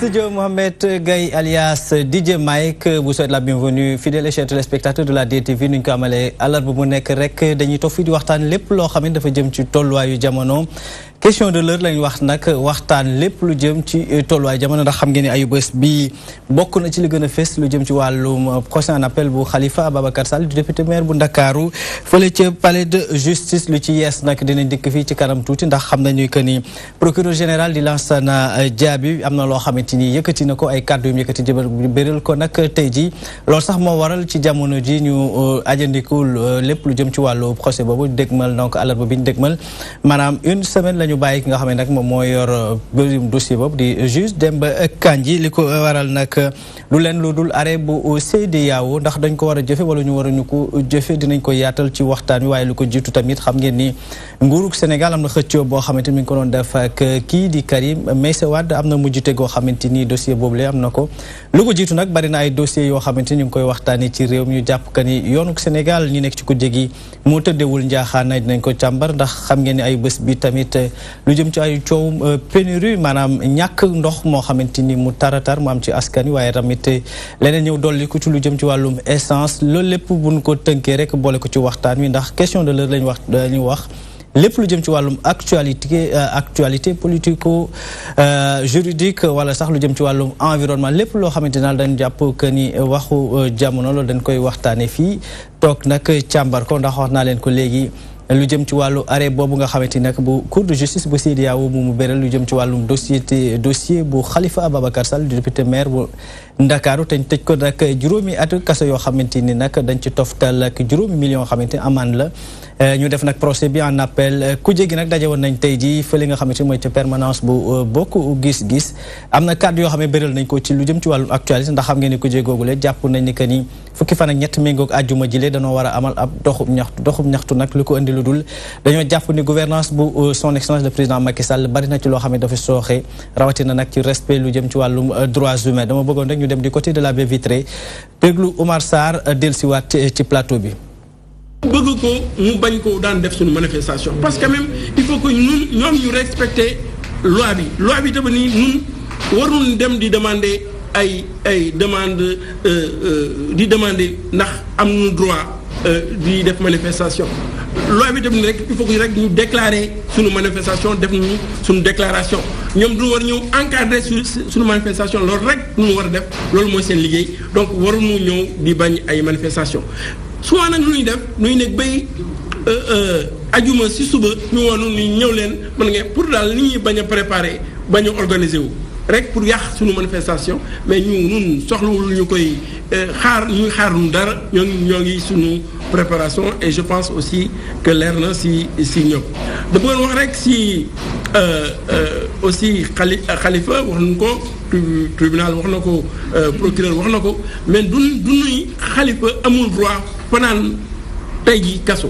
studio, Mohamed Gaye alias DJ Mike vous souhaite la bienvenue fidèles et chers téléspectateurs de la DTV ñu ko amalee àllarba bu nekk rek dañuy toog fii di waxtaan lépp loo xam ne dafa jëm ci tolluwaayu jamono. question de l'heure lañ wax nag waxtaan lépp lu jëm ci tolluwaay jamono ndax xam ngeen ni ayu bés bi bokk na ci li gën a fës lu jëm ci wàllum procès en appel bu Khalifa Ababacar Sall du député maire bu Ndakaaru fële ca palais de justice lu ci yees nag dinañ dikk fii ci kanam tuuti ndax xam nañu que ni procureur général di Lansana Diaby am na loo xamante ni yëkkati na ko ay kàddu yu yëkkati jëbal béral ko nag tey ji loolu sax moo waral ci jamono ji ñu ajandikul lépp lu jëm ci wàllu procès boobu dégmal donc àllarba bi ñu dégmal maanaam une semaine ñu bàyyi ki nga xam ne nag moom moo yor bërim dossier boobu di juge Demba Kandji li ko waral nag lu leen lu dul arrêt bu CEDEAO ndax dañ ko war a jëfe wala ñu war a ñu ko jëfe dinañ ko yaatal ci waxtaan wi waaye lu ko jiitu tamit xam ngeen ni nguurug Sénégal am na xëccoo boo xamante ni mi ngi ko doon def ak kii di Karim Meïssa Wade am na mujjute goo xamante ni dossier boobu le am na ko lu ko jiitu nag bari na ay dossiers yoo xamante ni ñu ngi koy waxtaanee ci réew mi ñu jàpp que ni yoonug Sénégal ñi nekk ci kujje gi moo tëddeewul njaaxaana dinañ ko càmbar ndax xam ngeen ni ay bés bi tamit lu jëm ci ay coow pénurie maanaam ñàkk ndox moo xamante ni mu taratar mu am ci askan wi waaye tamit leneen ñëw dolli ko ci lu jëm ci wàllum essence loolu lépp buñ ko tënkee rek boole ko ci waxtaan wi ndax question de l'heure lañu wax lépp lu jëm ci wàllum actualité politico juridique wala sax lu jëm ci wàllum environnement lépp loo xamante ne dañ jàpp que ni waxu jamono loolu dañ koy waxtaane fii toog nag càmbar ko ndax wax naa leen ko léegi lu jëm ci wàllu arrêt boobu nga xamante ni nag bu cour de justice bu CEDEAO mu beral lu jëm ci wàllum dossier bu Khalifa Ababacar Sall du député maire bu Ndakaaru te ñu tëj ko nag juróomi at kaso yoo xamante ni nag dañ ci toftal ak juróomi million xamante ni amende la ñu def nag procès bi en appel kujje gi nag daje woon nañ tey ji fële nga xamante ni mooy ci permanence bu bokk gis-gis am na kàddu yoo xam ne beral nañ ko ci lu jëm ci wàllum actualité ndax xam ngeen ni kujje googule jàpp nañ ni que ni fukki fan ak ñett méngoog àjjuma jile dañoo war a amal ab doxub ñaxtu nag lu ko indi lu dul dañoo jàpp ni gouvernance bu son excellence le président Macky Sall bari na ci loo xam ne dafa sooxe rawatina nag ci respect lu jëm ci wàllum droits humains dama bëggoon rek ñu dem du côté de la baie vitrée déglu Oumar Sarr dellusiwaat ci plateau bi. bëgg ko mu bañ ko daan def suñu manifestation parce que même il faut que ñoom ñu respecter loi bi tamit nii ñun waruñu dem di demander ay demande di demander ndax am nañu droit di def manifestation loi bi tamit rek il faut que rek ñu déclarer suñu manifestation def nañu suñu déclaration ñoom du war ñëw encadrer suñu manifestation loolu rek ñu war a def loolu mooy seen liggéey donc waruñu ñëw di bañ ay manifestation souvent nag lu ñuy def nuy nekk bay ajuma si suba ñu woonu ni ñëw leen mën nga pour daal li ñuy bañ a préparer bañ a organiser wu rek pour yàq suñu manifestation mais ñun soxlawul ñu koy xaar ñu dara ñoo ngi suñu préparation et je pense aussi que leer na si ñëpp da bëggoon wax rek si aussi Khalifa wax nañu ko tribunal wax na ko procureur wax na ko mais du nuy Khalifa amul droit fanaan tey ji kaso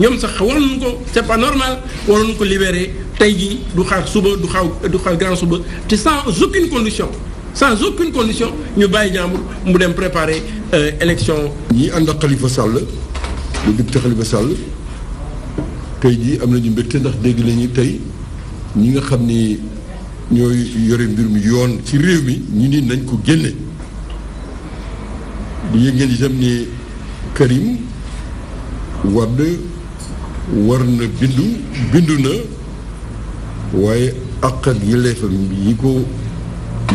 ñoom sax wax nañu ko c'est pas normal waroon ko libérer tey ji du xaar suba du xaar grand suba te sans aucune condition ñu bàyyi jàmbur mu dem préparer élection. ñi ànd ak Khalifa Sall le député Khalifa Sall tey jii am nañu mbégte ndax dégg nañu tey ñi nga xam ni ñooy yore mbir mi yoon ci réew mi ñu ni nañ ko génne di yëg ngeen itam ni Karim Wade war na bindu na waaye àq ak yelleefam yi ko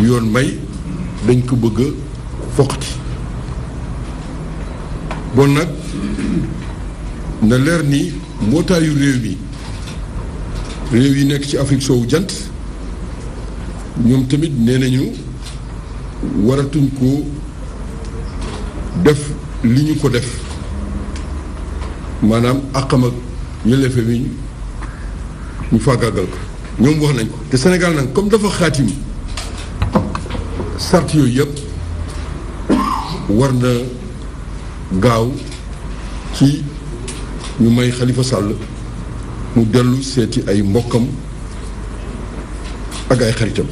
yoon may dañ ko bëgg a foqati bon nag na leer ni mbootaayu réew yi nekk ci Afrique soowu jant ñoom tamit nee nañu waratuñ ko def li ñu ko def maanaam àqam ak yelleefam yi ñu faagaagal ko ñoom wax nañ ko te Sénégal nag comme dafa xaatim sart yooyu yëpp war na gaaw ci ñu may Khalifa Sall mu dellu seeti ay mbokkam ak ay xaritam.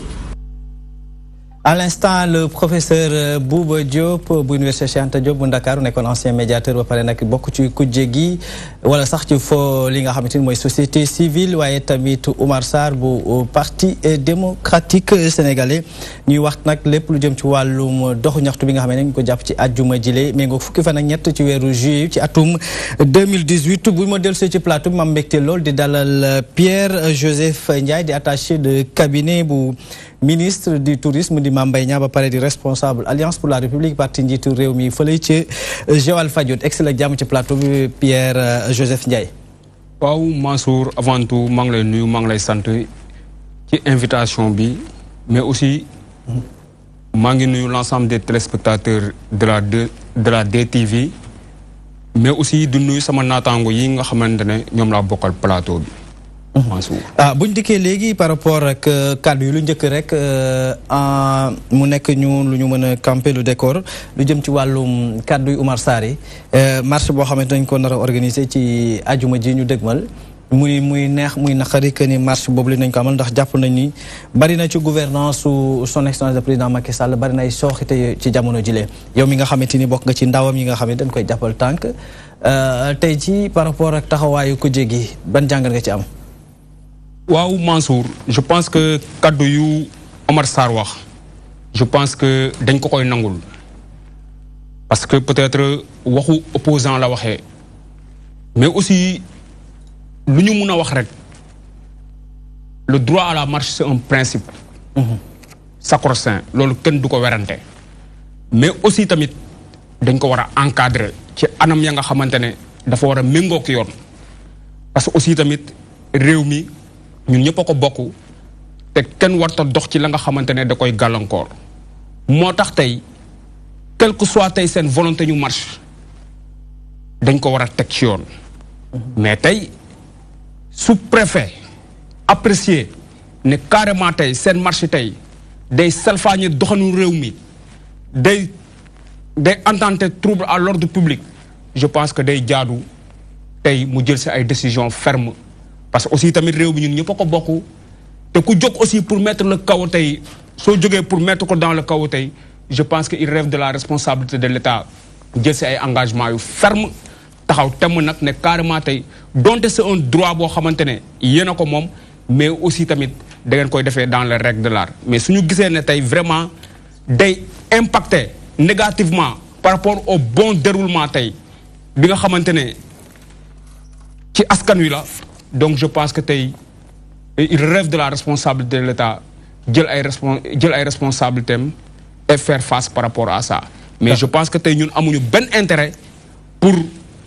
À l'instant, le professeur Bouba Diop bu Université Cheikh Anta Diop bu Ndakaaru nekkoon ancien médiateur ba pare nag bokk ci kujje gi wala sax ci fo li nga xamante ni mooy société civile waaye tamit Oumar Sarr bu parti démocratique sénégalais ñuy wax nag lépp lu jëm ci wàllum doxu ñaxtu bi nga xam ne ñu ko jàpp ci àjjuma jile méngoo fukki fan ak ñett ci weeru juillet ci atum 2018 bu ma dellusee ci plateau bi ma mbégte lool di dalal Pierre Joseph Ndiaye di attaché de cabinet bu ministre du tourisme di Mame Mbaye Niang ba pare di responsable Alliance pour la République parti njiitu réew mi fële ci Joal Fadiouth excellent jàmm ci plateau bi Pierre Joseph Ndiaye. waaw Mansour avant tout maa ngi lay nuyu maa ngi lay sant ci invitation bi mais aussi maa ngi nuyu l'ensemble des téléspectateurs de la DTV mais aussi di nuyu sama naataango yi nga xamante ne ñoom laa bokkal plateau bi. buñ dikkee léegi par rapport ak kàddu yi lu njëkk rek mu nekk ñu lu ñu mën a camper le décor lu jëm ci wàllum kàddu yu Oumar Sarr yi marche boo xamante dañ ko nar a organiser ci ajuma ji ñu dëgmal muy neex muy naqari que ni marche boobu li nañ ko amal ndax jàpp nañ ni bari na ci gouvernance su son excellence le président Macky Sall bari na ay sooxite ci jamono jile yow mi nga xamante ni bokk nga ci ndawam yi nga xam ne dañ koy jàppal tànk tey ci par rapport ak taxawaayu ku jéggi ban jàngat nga ci am. waaw Mansour je pense que kaddu yu Oumar Sarr wax je pense que dañ ko koy nangul parce que peut-être waxu opposant la waxee mais aussi lu ñu mun a wax rek le droit à la marche c'est un principe sacro-saint loolu kenn du ko werante mais aussi tamit dañ ko war a encadrer ci anam ya nga xamante ne dafa war a méngook yoon parce que aussi tamit réew mi ñun ñëpp a ko bokk te kenn warta dox ci la nga xamante ne da koy gàllankoor moo tax tey quel que soit tey seen volonté ñu marche dañ ko war a teg ci yoon mais tey sous-préfet apprécier ne carrément tey seen marche tey day salfaañe doxanu réew mi day ententer trouble à l'ordre public je pense que day jaadu tey mu jël si ay décisions fermes parce que aussi tamit réew bi ñun ñëpp a ko bokk te ku jóg aussi pour mettre le chaos tey soo jógee pour mettre ko dans le chaos tey je pense que il rêve de la responsabilité de l'État jël si ay engagements yu ferme taxaw temm nag ne carrément tey donte c'est un droit boo xamante ne yéen a ko moom mais aussi tamit da ngeen koy defee dans les règles de l'art mais suñu gisee ne tey vraiment day impacter négativement par rapport au bon déroulement tey bi nga xamante ne ci askan wi la donc je pense que tey il rêve de la responsabilité de l'État jël ay responsabilités et faire face par rapport à ça mais je pense que tey ñun amuñu benn intérêt pour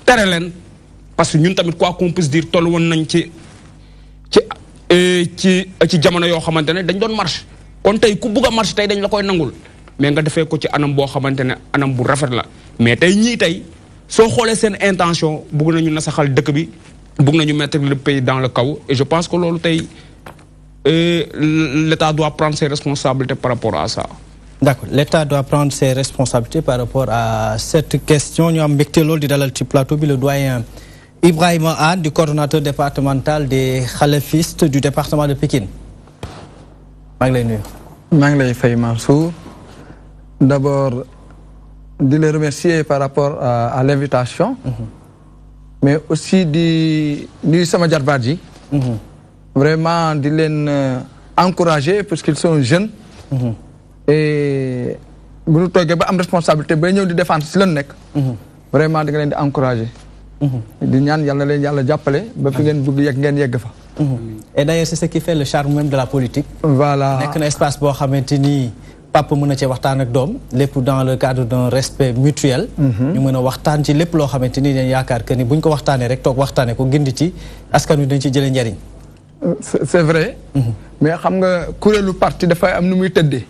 tere leen parce que ñun tamit quoi qu'on puisse dire toll woon nañ ci jamono yoo xamante ne dañ doon marche kon tey ku bugg a marche tey dañ la koy nangul mais nga defee ko ci anam boo xamante ne anam bu rafet la mais tey ñii tey soo xoolee seen intention bugg nañu nasaxal dëkk bi bugg nañu mettre le pays dans le chaos et je pense que loolu tey l'État doit prendre ses responsabilités par rapport à ça. D'accord, l'État doit prendre ses responsabilités par rapport à cette question. Nous avons mbégte lool di dalal ci plateau bi le doyen Ibrahima Anne du coordonnateur départemental des khalafistes du département de Pikine. maa ngi lay nuyu. maa ngi lay fay Mansour. D'abord de les remercier par rapport à l'invitation. Mais aussi di nuyu sama jarbaat yi. Vraiment di leen encourager parce qu'ils sont jeunes. Et bu ñu toogee ba am responsabilité bay ñëw di défendre si lan nekk. Vraiment di nga leen di encourager. di ñaan yàlla leen yàlla jàppale ba fi ngeen bëgg yegg ngeen yegg fa. Et d'ailleurs c'est ce qui fait le charme même de la politique. Voilà nekk na espace boo xamante ni papa mën na cee waxtaan ak doom lépp dans le cadre d'un respect mutuel. ñu mën a waxtaan ci lépp loo xamante ni dañ yaakaar que ni buñ ko waxtaanee rek toog waxtaanee ko gindi ci askan wi dañ ci jëlee njariñ. C'est vrai. Mais xam nga kuréelu parti dafay am nu muy tëddee.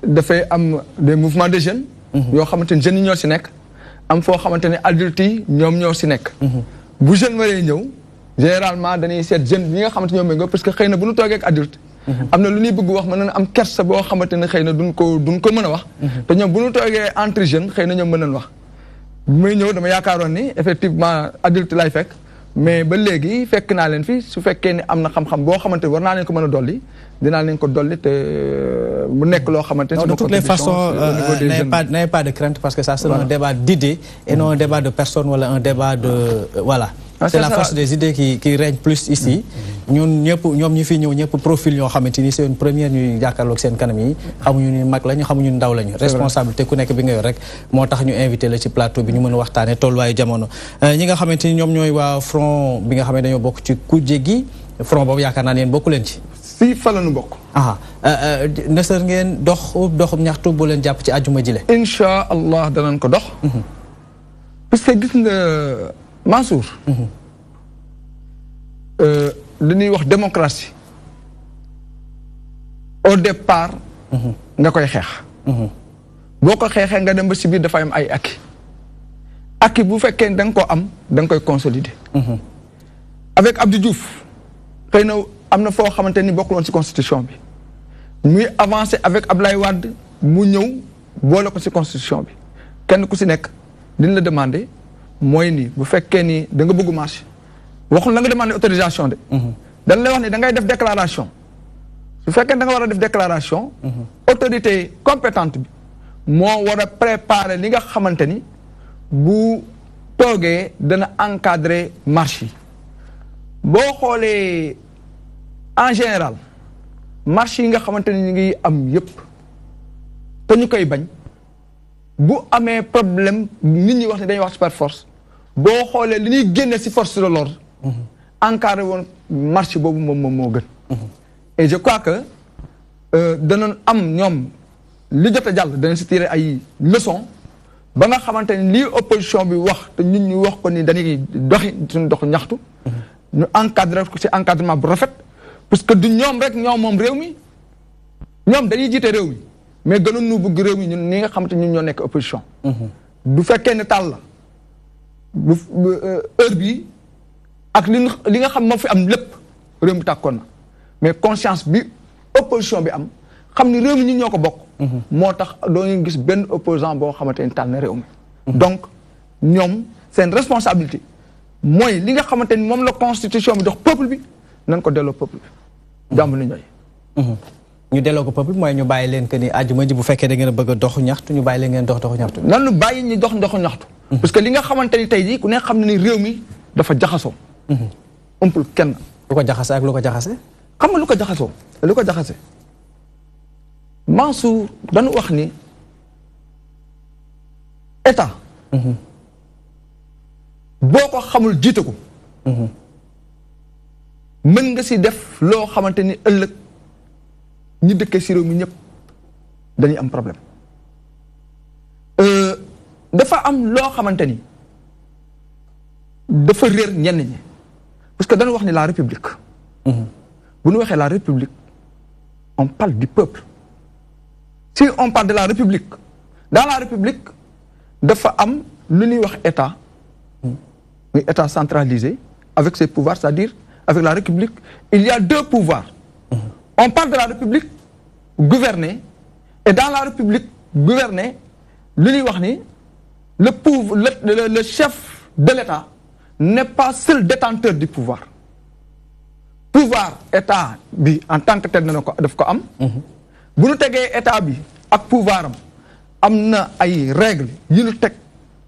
Dafay am des mouvements de jeunes. yoo xamante ni jeunes yi ñoo si nekk. am foo xamante ne adultes yi ñoom ñoo si nekk. bu jeune waree ñëw généralement dañuy seet jeune yi nga xamante ñoom nga parce que xëy na bu ñu toogee ak adulte. am na lu ñuy bëgg wax mën na am kersa boo xamante ne xëy na duñ ko mën a wax. te ñoom bu ñu toogee entre jeunes xëy na ñoom mën nañ wax. bu may ñëw dama yaakaaroon ni effectivement adulte lay fekk mais ba léegi fekk naa leen fi su fekkee ni am na xam-xam boo xamante war naa leen ko mën a dolli dinaa leen ko dolli te mu nekk loo xamante ne. de toutes les façons n'ayez pas de crainte parce que ça c'est un débat d'idées et non un débat de personnes wala un débat de voilà. C'est la force des idées qui règne plus ici. ñun ñëpp ñoom ñi fi ñëw ñëpp profil ñoo xamante ni c'est une première ñuy jàkkaarloog seen kanam yi xamuñu ni mag lañu xamuñu ndaw lañu. responsabilité ku nekk bi nga yor rek moo tax ñu invité la ci plateau bi ñu mën a waxtaanee tolluwaayu jamono. ñi nga xamante ni ñoom ñooy waa front bi nga xam ne dañoo bokk ci kujje gi front boobu yaakaar naa ne yéen bokku leen ci. si fa la ñu bokk. nësër ngeen doxum ñaxtu bu leen jàpp ci àjjuma jile. incha allah danañ ko dox. parce que gis nga Mansour. li ñuy wax démocratie au départ. nga koy xeex. boo ko xeexee nga dem ba si biir dafa am ay acquis bu fekkee da nga ko am da nga koy consolider. avec Abdou Diouf xëy na am na foo xamante ni bokkuloon ci constitution bi muy avancer avec Ablaye Wade mu ñëw boole ko ci constitution bi kenn ku ci nekk liñ la demander mooy ni bu fekkee ni da nga bëgg marché waxul la nga demander autorisation de. dañ lay wax ni da ngay def déclaration su fekkee da nga war a def déclaration. autorité compétente bi moo war a préparer li nga xamante ni bu toogee dana encadrer marché yi boo xoolee en général marché yi nga xamante ni ñu ngi am yëpp te ñu koy bañ bu amee problème nit ñi wax ni dañuy wax par force boo xoolee li ñuy génne ci force de l'ordre encadré woon marché boobu moom moo gën. et je crois que danañ am ñoom li jot a jàll danañ ci tirer ay leçons ba nga xamante ni lii opposition bi wax te ñun ñu wax ko ni dañuy doxi suñu dox ñaxtu. ñu encadré ko ci encadrement bu rafet parce que du ñoom rek ñoom moom réew mi ñoom dañuy jiite réew mi mais gënoon nu bëgg réew mi ñun ñi nga xamante ñun ñoo nekk opposition. du fekkee ne taal la bu heure bii ak li nga xam moo fi am lépp réew mi tàkkoon na mais conscience bi opposition bi am xam ni réew mi ñun ñoo ko bokk. moo tax doo ñu gis benn opposant boo xamante ni taal na réew mi. donc ñoom seen responsabilité. mooy li nga xamante ni moom la constitution bi dox peuple bi nañ ko delloo peuple bi jàmm ni ñooy. ñu delloo ko peuple mooy ñu bàyyi leen que ni àjjuma ji bu fekkee da ngeen a bëgg a doxu ñaxtu ñu bàyyi leen ngeen doxu ñaxtu. nan ñu bàyyi ñu doxu ñaxtu. parce que li nga xamante ni tey jii ku ne xam na ni réew mi dafa jaxasoo. ëmpul kenn. lu ko jaxase ak lu ko jaxase. xam nga lu ko jaxasoo lu ko jaxase Mansour dañu wax ni état. boo ko xamul jiite ko. mën nga si def loo xamante ni ëllëg ñi dëkkee si réew mi ñëpp dañuy am problème dafa am loo xamante ni dafa réer ñenn ñi parce que dañu wax ni la république. bu ñu waxee la république on parle du peuple si on parle de la république dans la république dafa am lu ñuy wax état. muy état centralisé avec ses pouvoirs c'est-à-dire avec la république il y a deux pouvoirs. On parle de la république gouvernée et dans la république gouvernée li ñuy wax ni le chef de l'état n'est pas seul détenteur du pouvoir. pouvoir état bi en tant que tel na ko daf ko am. bu ñu tegee état bi ak pouvoir am na ay règles yu ñu teg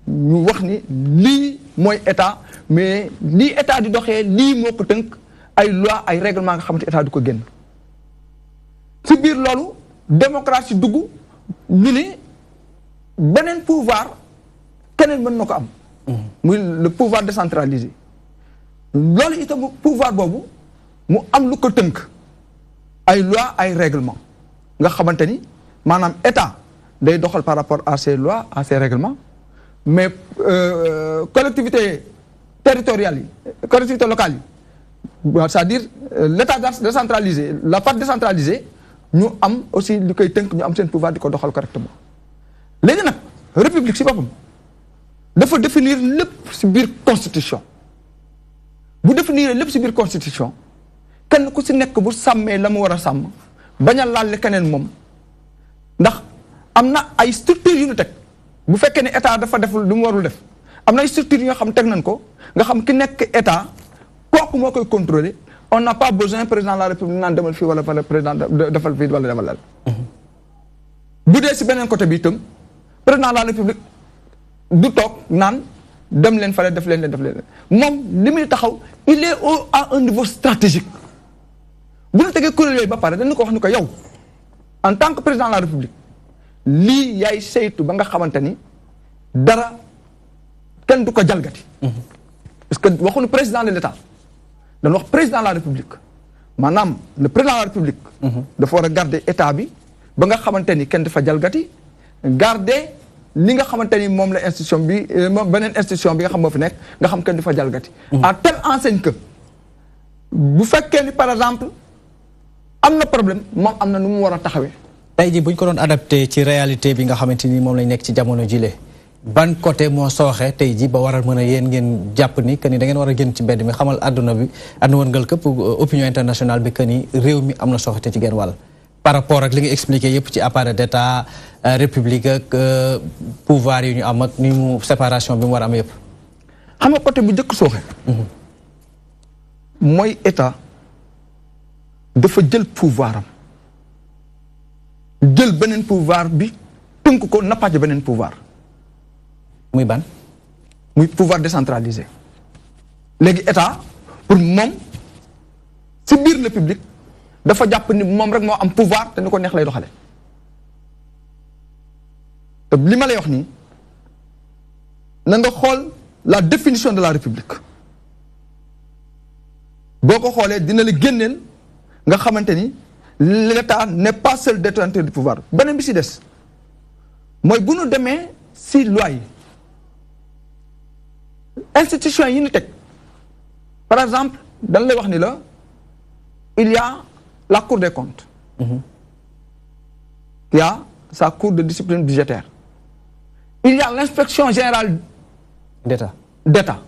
ñu wax ni lii mooy état mais lii état di doxee lii moo ko tënk ay loi ay règlement nga xamante état du ko génn. ci biir loolu démocratie dugg ñu ni beneen pouvoir keneen mën na ko am. muy le pouvoir décentralisé. loolu itam pouvoir boobu mu am lu ko tënk ay loi ay règlement nga xamante ni maanaam état day doxal par rapport à ces lois à ces règlements mais collectivité territoriale yi collectivité locale yi c'est-à-dire l'état décentralisé la part décentralisée ñu am aussi li koy tënk ñu am seen pouvoir di ko doxal correctement léegi nag république ci boppam dafa définir lépp ci biir constitution bu définir lépp ci biir constitution kenn ku ci nekk bu sàmmee la mu war a sàmm bañ a laal keneen moom ndax am na ay structures yu ñu teg bu fekkee ne état dafa def lu mu warul def am na structure yi nga xam teg nañ ko nga xam ki nekk état kooku moo koy contrôler on n'a pas besoin président de la république naan demal fii wala président defal fii wala defal la bu dee si beneen côté bi itam président de la république du toog naan dem leen fale def leen moom li muy taxaw il est à un niveau stratégique bu ñu tegee kuréel yooyu ba pare dañu ko wax ni ko yow en tant que président de la république lii yaay saytu ba nga xamante ni dara kenn du ko jalgati. parce que waxuñu président de l'état dañu wax président de la république maanaam le président de la république. dafa war a garder état bi ba nga xamante ni kenn dafa jalgati garder li nga xamante ni moom la institution bi beneen institution bi nga xam moo fi nekk nga xam kenn dafa jalgati. à telle enseigne que bu fekkee ni par exemple am na problème moom am na nu mu war a taxawee. tey jii bu ñu ko doon adapté ci réalité bi nga xamante ni moom lañ nekk ci jamono jile ban côté moo sooxe tey jii ba waral mën a yéen ngeen jàpp ni que ni da ngeen war a génn ci mbedd mi xamal àdduna bi àdduna wërngal këpp opinion internationale bi que ni réew mi am na sooxe te ci genn wàll. par rapport ak li nga expliqué yëpp ci appareil d'état république ak pouvoir yi ñu am ak ni mu séparation bi mu war a am yëpp. xam nga côté bu njëkk sooxe. mooy état dafa jël pouvoir am. jël beneen pouvoir bi tënk ko nappaaje beneen pouvoir. muy ban. muy pouvoir décentralisé. léegi état pour moom si biir le public dafa jàpp ni moom rek moo am pouvoir te ni ko neex lay doxale te li ma lay wax nii na nga xool la définition de la république boo ko xoolee dina la génneel nga xamante ni l'État n'est pas seul détenteur du pouvoir beneen bi si des mooy bu nu demee si loi yi institution yi ñu teg par exemple dañ lay wax ni la il y a la Cour des comptes il y a sa cour de discipline budgétaire il y a l'inspection générale d'État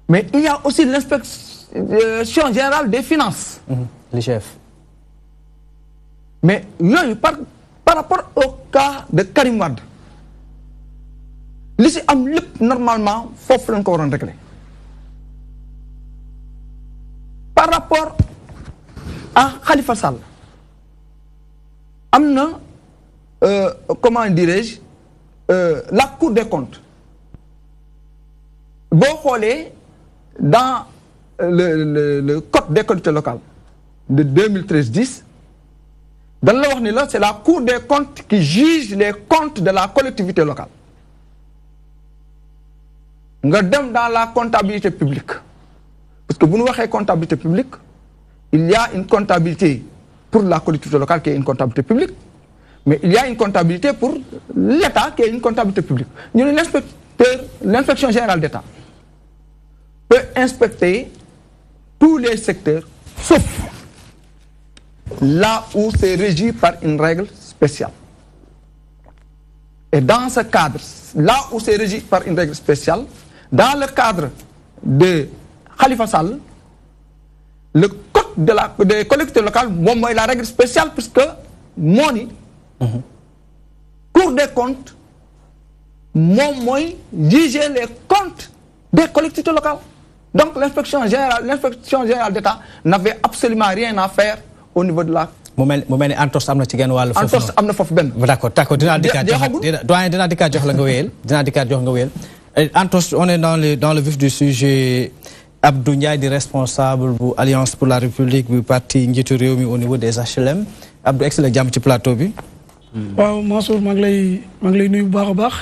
mais il y a aussi l'inspection générale des finances les chefs. Mais par rapport au cas de Karim Wade, li si am lépp normalement foofu lañ ko waroon régler. Par rapport à Khalifa Sall am na comment dirais-je la Cour des comptes boo xoolee dans le code des collectivités locales de 2013-10 dans la wax ni la c'est la Cour des comptes qui juge les comptes de la collectivité locale nga dem dans la comptabilité publique parce que bu ñu waxee comptabilité publique il y a une comptabilité pour la collectivité locale qui est une comptabilité publique mais il y a une comptabilité pour l'État qui est une comptabilité publique ñu ne l'inspection générale d'État peut inspecter tous les secteurs sauf là où c'est régi par une règle spéciale. Et dans ce cadre, là où c'est régi par une règle spéciale, dans le cadre de Khalifa Sall, le code des collectivités locales, bon, la règle spéciale puisque Moni, Cour des comptes, moi, juger les comptes des collectivités locales. Donc l'inspection générale d'État n'avait absolument rien à faire au niveau de la. mu mel ni Antos am na ci genn wàllu. Antos am na foofu benn. d'accord dinaa dikkaat jox la nga wéyal dinaa dikkaat jox nga wéyal. Antos on est dans le vif du sujet Abdou Ndiaye di responsable bu Alliance pour la République bu parti njiitu réew mi au niveau des HLM Abdou egsi la jàmm ci plateau bi. waaw Mansour maa ngi lay nuyu bu baax a baax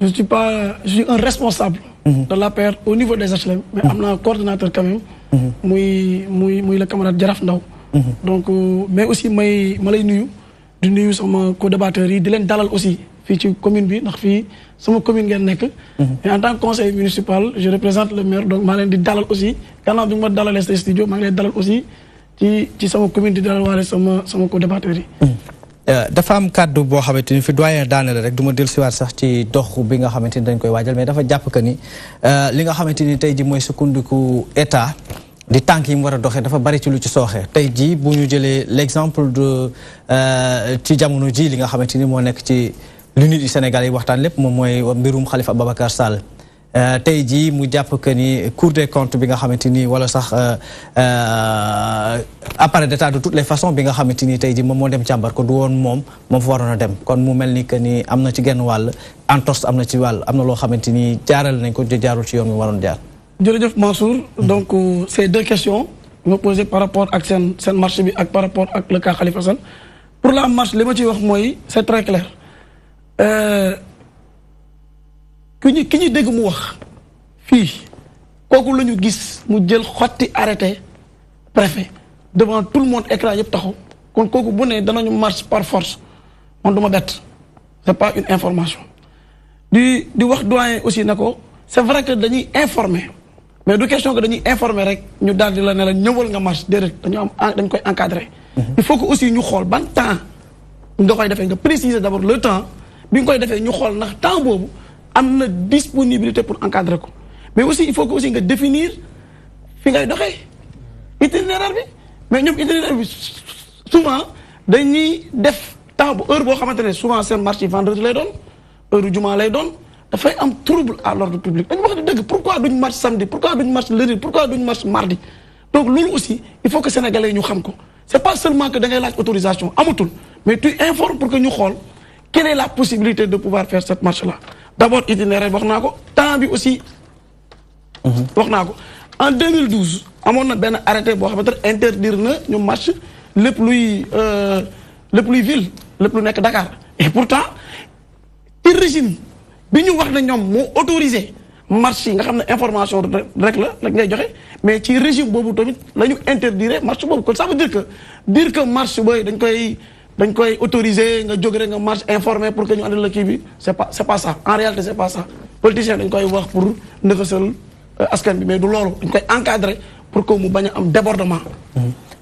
je suis un responsable. de l'APR au niveau des HLM. mais am naa coordonnateur quand même. muy le camarade Jaraf Ndaw donc mais aussi ma lay nuyu di nuyu sama co-débatteurs yi di leen dalal aussi fii ci commune bi ndax fii sama commune ngeen nekk. et en tant que conseiller municipal je représente le maire donc maa leen di dalal aussi gannaaw bi ma dalalee sa studio maa ngi leen dalal aussi ci sama commune di dalal waale sama co-débatteurs yi. dafa am kàddu boo xamante ni fi doyen daaneel rek du ma dellusiwaat sax ci dox bi nga xamante ni dañ koy waajal mais dafa jàpp que ni li nga xamante ni tey ji mooy sukkandiku état. di tànk yi mu war a doxee dafa bari ci lu ci sooxee tey jii bu ñu jëlee l'exemple de ci jamono ji li nga xamante ni moo nekk ci lu nit yi Sénégal yi waxtaan lépp moom mooy mbirum Khalifa Ababacar Sall tey jii mu jàpp que ni Cour des comptes bi nga xamante ni wala sax appareil d'État de toutes les façons bi nga xamante ni tey jii moom moo dem càmbar ko du woon moom fa waroon a dem kon mu mel ni que ni am na ci genn wàll entorse am na ci wàll am na loo xamante ni jaaral nañ ko jaarul ci yoon mi waroon jaar. jërëjëf Mansour donc c'est deux questions nga posé par rapport ak seen marche bi ak par rapport ak le cas Khalifa Sall pour la marche li ma ciy wax mooy c'est très clair ki ñu dégg mu wax fii kooku la ñu gis mu jël xotti arrêté préfet devant tout le monde écran yëpp taxaw kon kooku bu ne danañu marche par force man du ma bett c'est pas une information di wax doyen aussi na ko c'est vrai que dañuy informer mais du question que dañuy informer rek ñu daal di la ne la ñëwal nga marche déedéet dañ koy encadrer. Il faut que aussi ñu xool ban temps nga koy defee nga préciser d'abord le temps bi nga koy defee ñu xool ndax temps boobu am na disponibilité pour encadrer ko mais aussi il faut que aussi nga définir fi ngay doxee itinéraire bi mais ñoom itinéraire bi souvent dañuy def temps bu heure boo xamante ne souvent seen marche yi vendredi lay doon heure juma lay doon dafay am trouble à l'ordre public dañu wax dëgg pourquoi duñ marche samedi pourquoi duñ marche lundi pourquoi duñ marche mardi donc loolu aussi il faut que sénégalais ñu xam ko c'est pas seulement que da ngay laaj autorisation amatul mais tu informes pour que ñu xool quelle est la possibilité de pouvoir faire cette marche là d'abord itinéraire wax naa ko temps bi aussi wax naa ko en 2012 amoon na benn arrêté boo xamante ne interdire na ñu marche lépp luy ville lépp lu nekk Dakar et pourtant ci régime bi ñu wax ne ñoom moo autorisé marche yi nga xam ne information rek la ngay joxe mais ci régime boobu tamit la ñu interdire marche boobu kon ça veut dire que marche booy dañ koy autoriser nga jóg rek nga marche informé pour que ñu andil la kii bi c'est pas ça en réalité c'est pas ça politicien dañ koy wax pour nëxasal askan bi mais du loolu dañ koy encadrer pour que mu bañ a am débordement.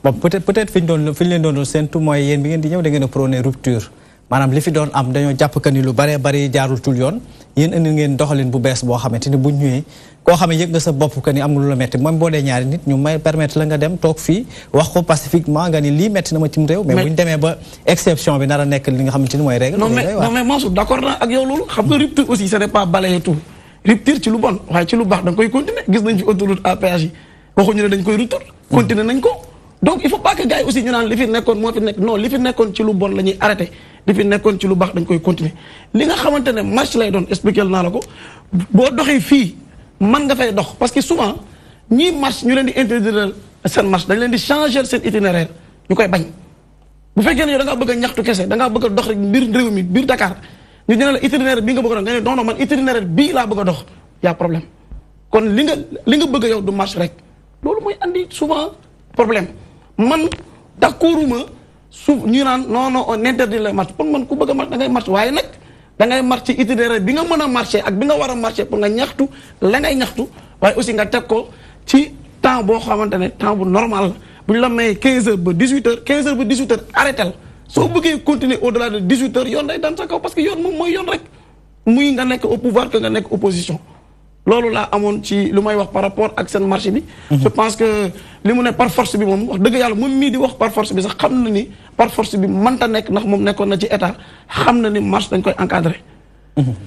bon peut-être fi ñu leen doon séntu mooy yéen bi ngeen di ñëw da ngeen a prôner rupture maanaam li fi doon am dañoo jàpp que ni lu bëree bëri jaarul tul yoon yéen indi ngeen doxalin bu bees boo xamante ni buñ ñëwee koo xam ne yëg nga sa bopp que ni am nga lu la metti même boo dee ñaari nit ñu may permettre la nga dem toog fii wax ko pacifiquement nga ni lii metti na ma cim réew. mais buñ demee ba exception bi nar a nekk li nga xamante ni mooy règle. non mais Mansour d'accord naa ak yow loolu xam nga rupture aussi ce n'est pas balayer tout rupture ci lu bon waaye ci lu baax da nga koy continuer gis nañ fi autoroute à péage yi waxuñu ne dañ koy rupture continuer nañ ko donc il faut pas que gars yi aussi ñu naan li fi nekkoon moo fi nekk non li fi nekkoon ci lu bon la ñuy arrêté li fi nekkoon ci lu baax dañ koy continuer li nga xamante ne marche lay doon expliquer naa la ko boo doxee fii mën nga fay dox parce que souvent ñii marche ñu leen di interdire seen marche dañ leen di changer seen itinéraire ñu koy bañ bu fekkee ne yow da ngaa bëgg a ñaxtu kese da ngaa bëgg a dox rek mbir réew mi biir Dakar ñu ne la itinéraire bii nga bëgg a dox nga ne non man itinéraire bii laa bëgg a dox y a problème kon li nga bëgg yow du marche rek loolu mooy andi souvent problème man d'accorduma ñu naan non on interdit les marches pour man ku bëgg a marche da ngay marche waaye nag da ngay marche ci itinéraire bi nga mën a marcher ak bi nga war a marcher pour nga ñaxtu la ngay ñaxtu waaye aussi nga teg ko ci temps boo xamante ne temps bu normal la bu ñu la mayee 15 heures ba 18 heures 15 heures ba 18 heures arrêté la soo bëggee continuer au-delà de 18 heures yoon day daan sa kaw parce que yoon moom mooy yoon rek muy nga nekk au pouvoir que nga nekk opposition loolu laa amoon ci lu may wax par rapport ak seen marché bi. je pense que li mu ne par force bi moom wax dëgg yàlla moom mii di wax par force bi sax xam na ni par force bi mënta nekk ndax moom nekkoon na ci état xam na ni marche dañ koy encadrer.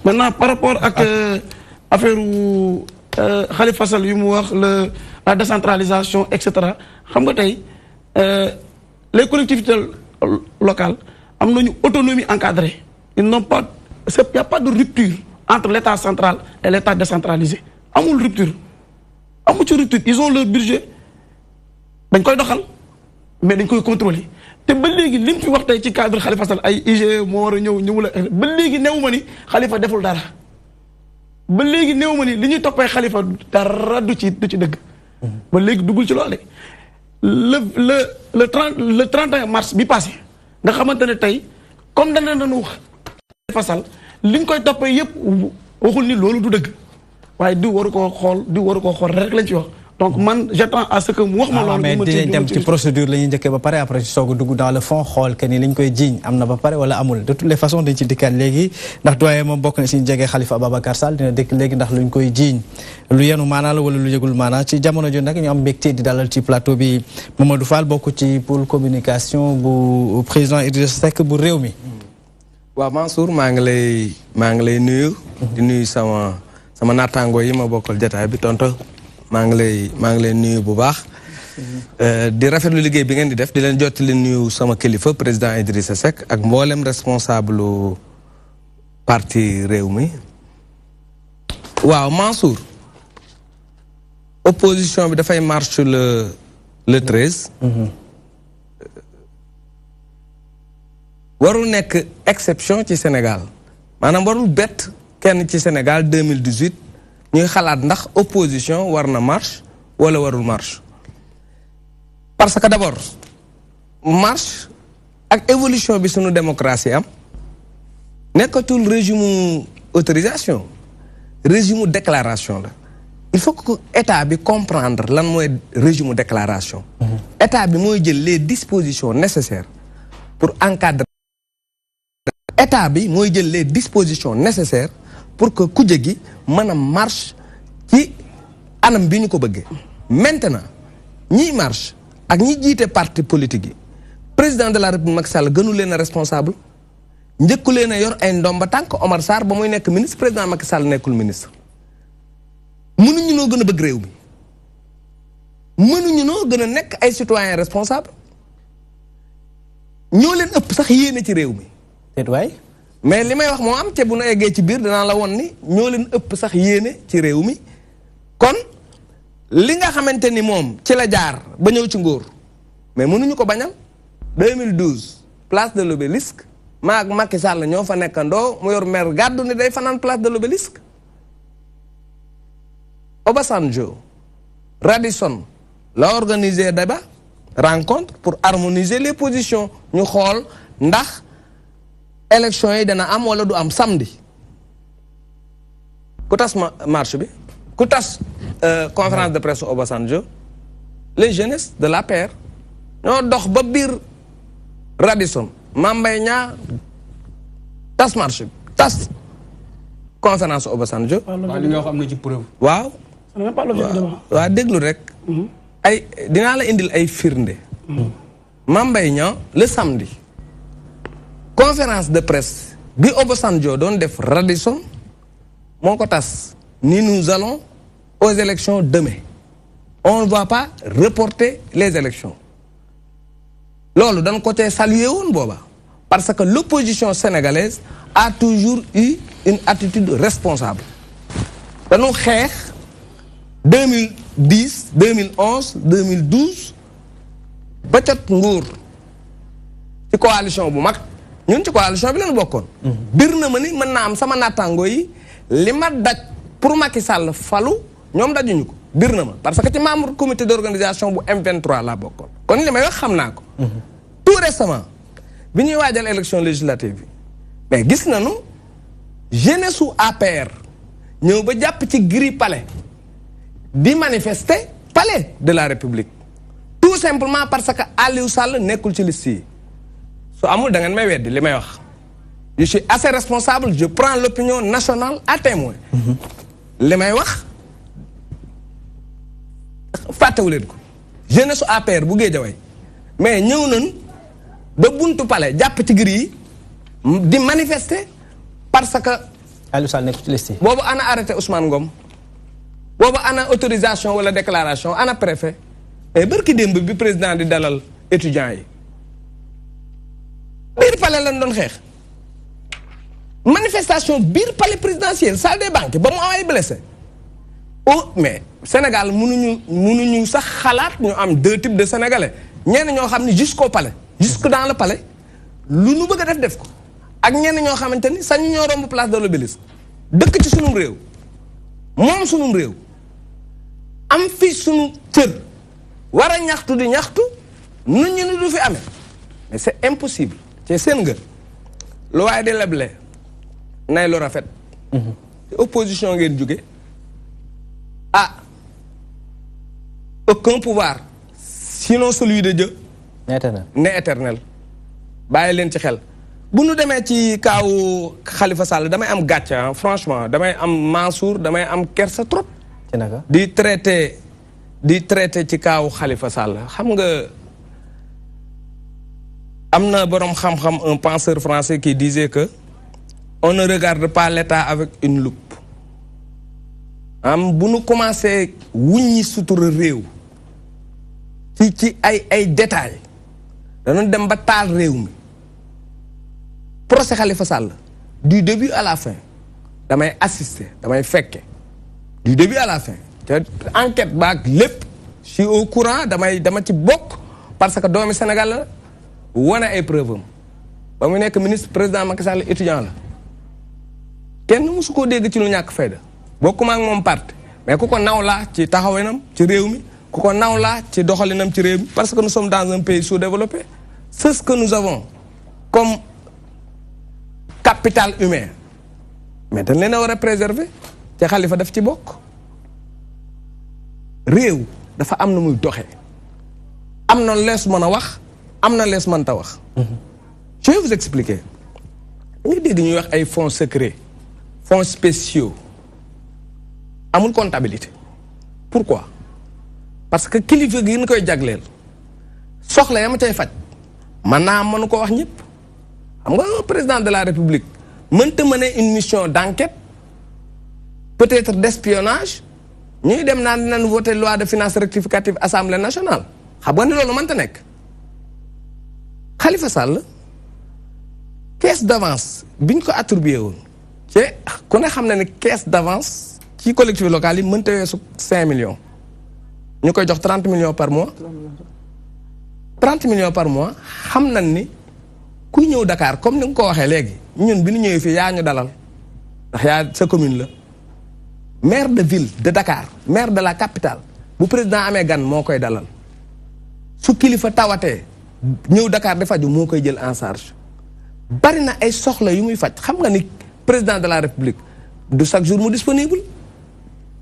maintenant par rapport ak affaire Khalifa Sall yu mu wax la décentralisation et cetera xam nga tey les collectivités locales am nañu autonomie encadrée ils n'ont pas y a pas de rupture entre l'État central et l'État décentralisé amul rupture amu ci rupture ils ont leur budget dañ koy doxal mais dañ koy contrôler te ba léegi li mu fi wax tey ci cadre Khalifa Sall ay IGE moo war a ñëw la ba léegi néew ma ni Khalifa deful dara ba léegi néew ma ni li ñuy toppee Khalifa dara du ci dëgg ba léegi duggul ci loolu le 31 mars bi passé nga xamante ne tey comme dana nañu wax Khalifa Sall li ñu koy toppee yëpp waxul ni loolu du dëgg waaye di waru koo xool rek lañ ci wax donc man j'attends à ce que mu wax ma loolu. mais dinañ dem ci procédure la ñuy njëkkee ba pare après soog a dugg dans le fond xool que ni li ñu koy jiiñ am na ba pare wala amul de toutes les façons dañ ci dikkaat léegi ndax doyen moom bokk na si ñu jege Khalifa Ababacar Sall dina dëkk léegi ndax lu ñu koy jiiñ lu yenu maanaa la wala lu yëgul maanaa ci jamono jo nag ñu am mbégte di dalal ci plateau bi Mamadou Fall bokk ci pôle communication bu président Idrissa Seck bu réew mi. waaw Mansour maa ngi lay nuyu. di nuyu sama sama naataangoo yi ma bokkal jotaay bi tonto maa ngi lay nuyu bu baax. di rafetlu liggéey bi ngeen di def di leen jottali nuyu sama kilifa président Idrissa Seck ak mboolem responsable parti Rewmi. waaw Mansour. opposition bi dafay marche le 13. warul nekk exception ci Sénégal maanaam warul bett kenn ci Sénégal 2018 ñuy xalaat ndax opposition war na marche wala warul marche parce que d'abord marche ak évolution bi sunu démocratie am nekkatul régime autorisation régime déclaration la il faut que état bi comprendre lan mooy régime déclaration état bi mooy jël les dispositions nécessaires pour encadrer état bi mooy jël les dispositions nécessaires pour que kuje gi mën a marche ci anam bi ñu ko bëggee maintenant ñiy marche ak ñi jiite parti politique yi président de la République Macky Sall gënu leen a responsable njëkku leen a yor ay ndomba tànk Omar Sarr ba muy nekk ministre président Macky Sall nekkul ministre mënuñu noo gën a bëgg réew mi mënuñu noo gën a nekk ay citoyen responsable ñoo leen ëpp sax yéene ci réew mi waay mais li may wax moo am te bu nu eggee ci biir danaa la won ni ñoo leen ëpp sax yéene ci réew mi kon li nga xamante ni moom ci la jaar ba ñëw ci nguur mais mënuñu ko bañal 2012 place de l'Obélisque maa ak Macky Sall ñoo fa nekkandoo mu yor mer gàddu ni day fanaan place de l'Obélisque Obasanjo Radisson la organisé débat rencontre pour harmoniser les positions ñu xool ndax élection yi dana am wala du am samedi ku tas marche bi ku tas conférence de presse Obasanjo les jeunesses de l'APR ñoo dox ba biir Radisson Mame Mbaye Niang tas marche bi tas conférence Obasanjo. waaw li nga wax am na ci preuve. waaw. waaw déglu rek. ay dinaa la indil ay firnde. Mame Mbaye Niang le samedi. conférence de presse bi Obasanjo doon def Radisson moo ko tas ni nous allons aux élections demain on ne va pas reporter les élections loolu dañ ko tee saluer woon booba parce que l'opposition sénégalaise a toujours eu une attitude responsable dañu xeex 2010 2011 2012 ba jot nguur ci coalition bu mag ñun ci coalition bi lañu bokkoon. bir na ma ni mën naa am sama naataangoo yi li ma daj pour Macky Sall falu ñoom dajuñu ko bir na ma parce que ci membre comité d'organisation bu M23 laa bokkoon. kon li may wax xam naa ko. tout récemment bi ñuy waajal élection législative bi mais gis nañu jeunesse su APR ñëw ba jàpp ci gris palais di manifester palais de la République tout simplement parce que Aliou Sall nekkul ci liste yi. su amul da ngeen may weddi li may wax je suis assez responsable je prends l'opinion nationale à témoin li may wax fàttewu leen ko jeunesse APR bu Guédiawaye mais ñëw nañ ba buntu palais jàpp ci gri yi di manifester parce que Aliou Sall nekk ci liste yi boobu ana arrêté Ousmane Ngom boobu ana autorisation wala déclaration ana préfet mais barki démb bi président di dalal étudiants yi biir palais lañ doon xeex manifestation biir palais présidentiel salle des banques ba mu am ay blessé oh mais Sénégal mënuñu sax xalaat ñu am deux types de sénégalais ñenn ñoo xam ne jusqu'au palais jusque dans le palais lu nu bëgg a def ko ak ñenn ñoo xamante ni sañu ñoo romb place de l'Obélisque dëkk ci sunum réew moom sunum réew am fi sunu cër war a ñaxtu di ñaxtu nu ñu ni du fi amee mais c'est impossible te seen nga lu waaye di leble nay lu rafet te opposition ngeen jóge ah aucun pouvoir sinon celui de Dieu n'est éternel bàyyi leen ci xel bu nu demee ci kaawu Khalifa Sall damay am gàcce franchement damay am Mansour damay am kersa trop di traité ci kaawu Khalifa Sall xam nga am na boroom xam-xam un penseur français qui disait que on ne regarde pas l'État avec une loupe bu nu commencé wuññi sutura réew ci ay détails danoon dem ba taal réew mi procès Khalifa Sall du début à la fin damay assister damay fekke du début à la fin te enquête baak lépp je suis au courant dama ci bokk parce que doomi Sénégal la wane ay preuve am ba mu nekk ministre président Macky Sall étudiant la kenn musu koo dégg ci lu ñàkk fayda bokkuma ak moom parti mais ku ko naw laa ci taxawinam ci réew mi ku ko naw laa ci doxalinam ci réew mi parce que nous sommes dans un pays sous-développé c'est ce que nous avons comme capital humain mais dañ leen a war a préserver te Khalifa daf ci bokk réew dafa am na muy doxee am na lees mën a wax am na lees mënta wax je vais vous expliquer ñu dégg ñuy wax ay fonds secrets fonds spéciaux amul comptabilité pourquoi parce que kilifa gi ñu koy jagleel soxla yama cay faj man naa mënu ko wax ñëpp xam nga président de la république mënta mener une mission d'enquête peut-être d'espionnage ñuy dem naan dinañ voter loi de finances rectificative assemblée nationale xam nga ni loolu mënta nekk Khalifa Sall caisse d'avance biñ ko attribué woon ci ku ne xam na ne caisse d'avance ci collectivités locales yi mënta weesu 5 millions ñu koy jox 30 millions par mois 30 millions par mois xam nañ ni kuy ñëw Dakar comme ni nga ko waxee léegi ñun bi ñu ñëwee fii yaa ñu dalal ndax yaa sa commune la maire de ville de Dakar maire de la capitale bu président amee gan moo koy dalal su kilifa tawatee ñëw Dakar di faju moo koy jël en charge bari na ay soxla yu muy faj xam nga ni président de la république du chaque jour mu disponible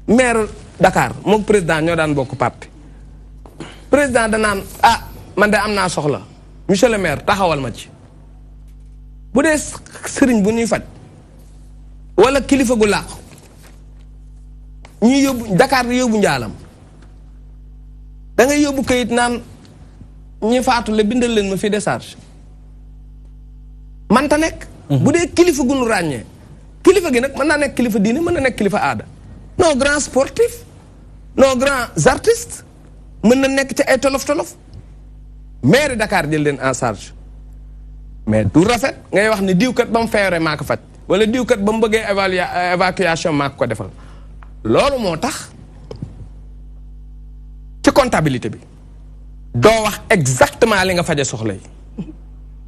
maire Dakar moom président ñoo daan bokk parti président danaan man de am naa soxla monsieur le maire taxawal ma ci bu dee sëriñ bu ñuy faj wala kilifa gu làqu ñuy yóbbu Dakar di yóbbu njaalam da ngay yóbbu kayit naan ñi faatu le bindal leen ma fii décharge manta nekk bu dee kilifa gu nu ràññee kilifa gi nag mën naa nekk kilifa diine mën na nekk kilifa aada nos grands sportifs nos grands artistes mën na nekk ci ay tolof-tolof maire Dakar jël leen en charge mais du rafet ngay wax ni diwkat ba mu feebaree maa ko faj wala diwkat ba mu bëggee évacuation maa ko defal loolu moo tax ci comptabilité bi doo wax exactement li nga faje soxla yi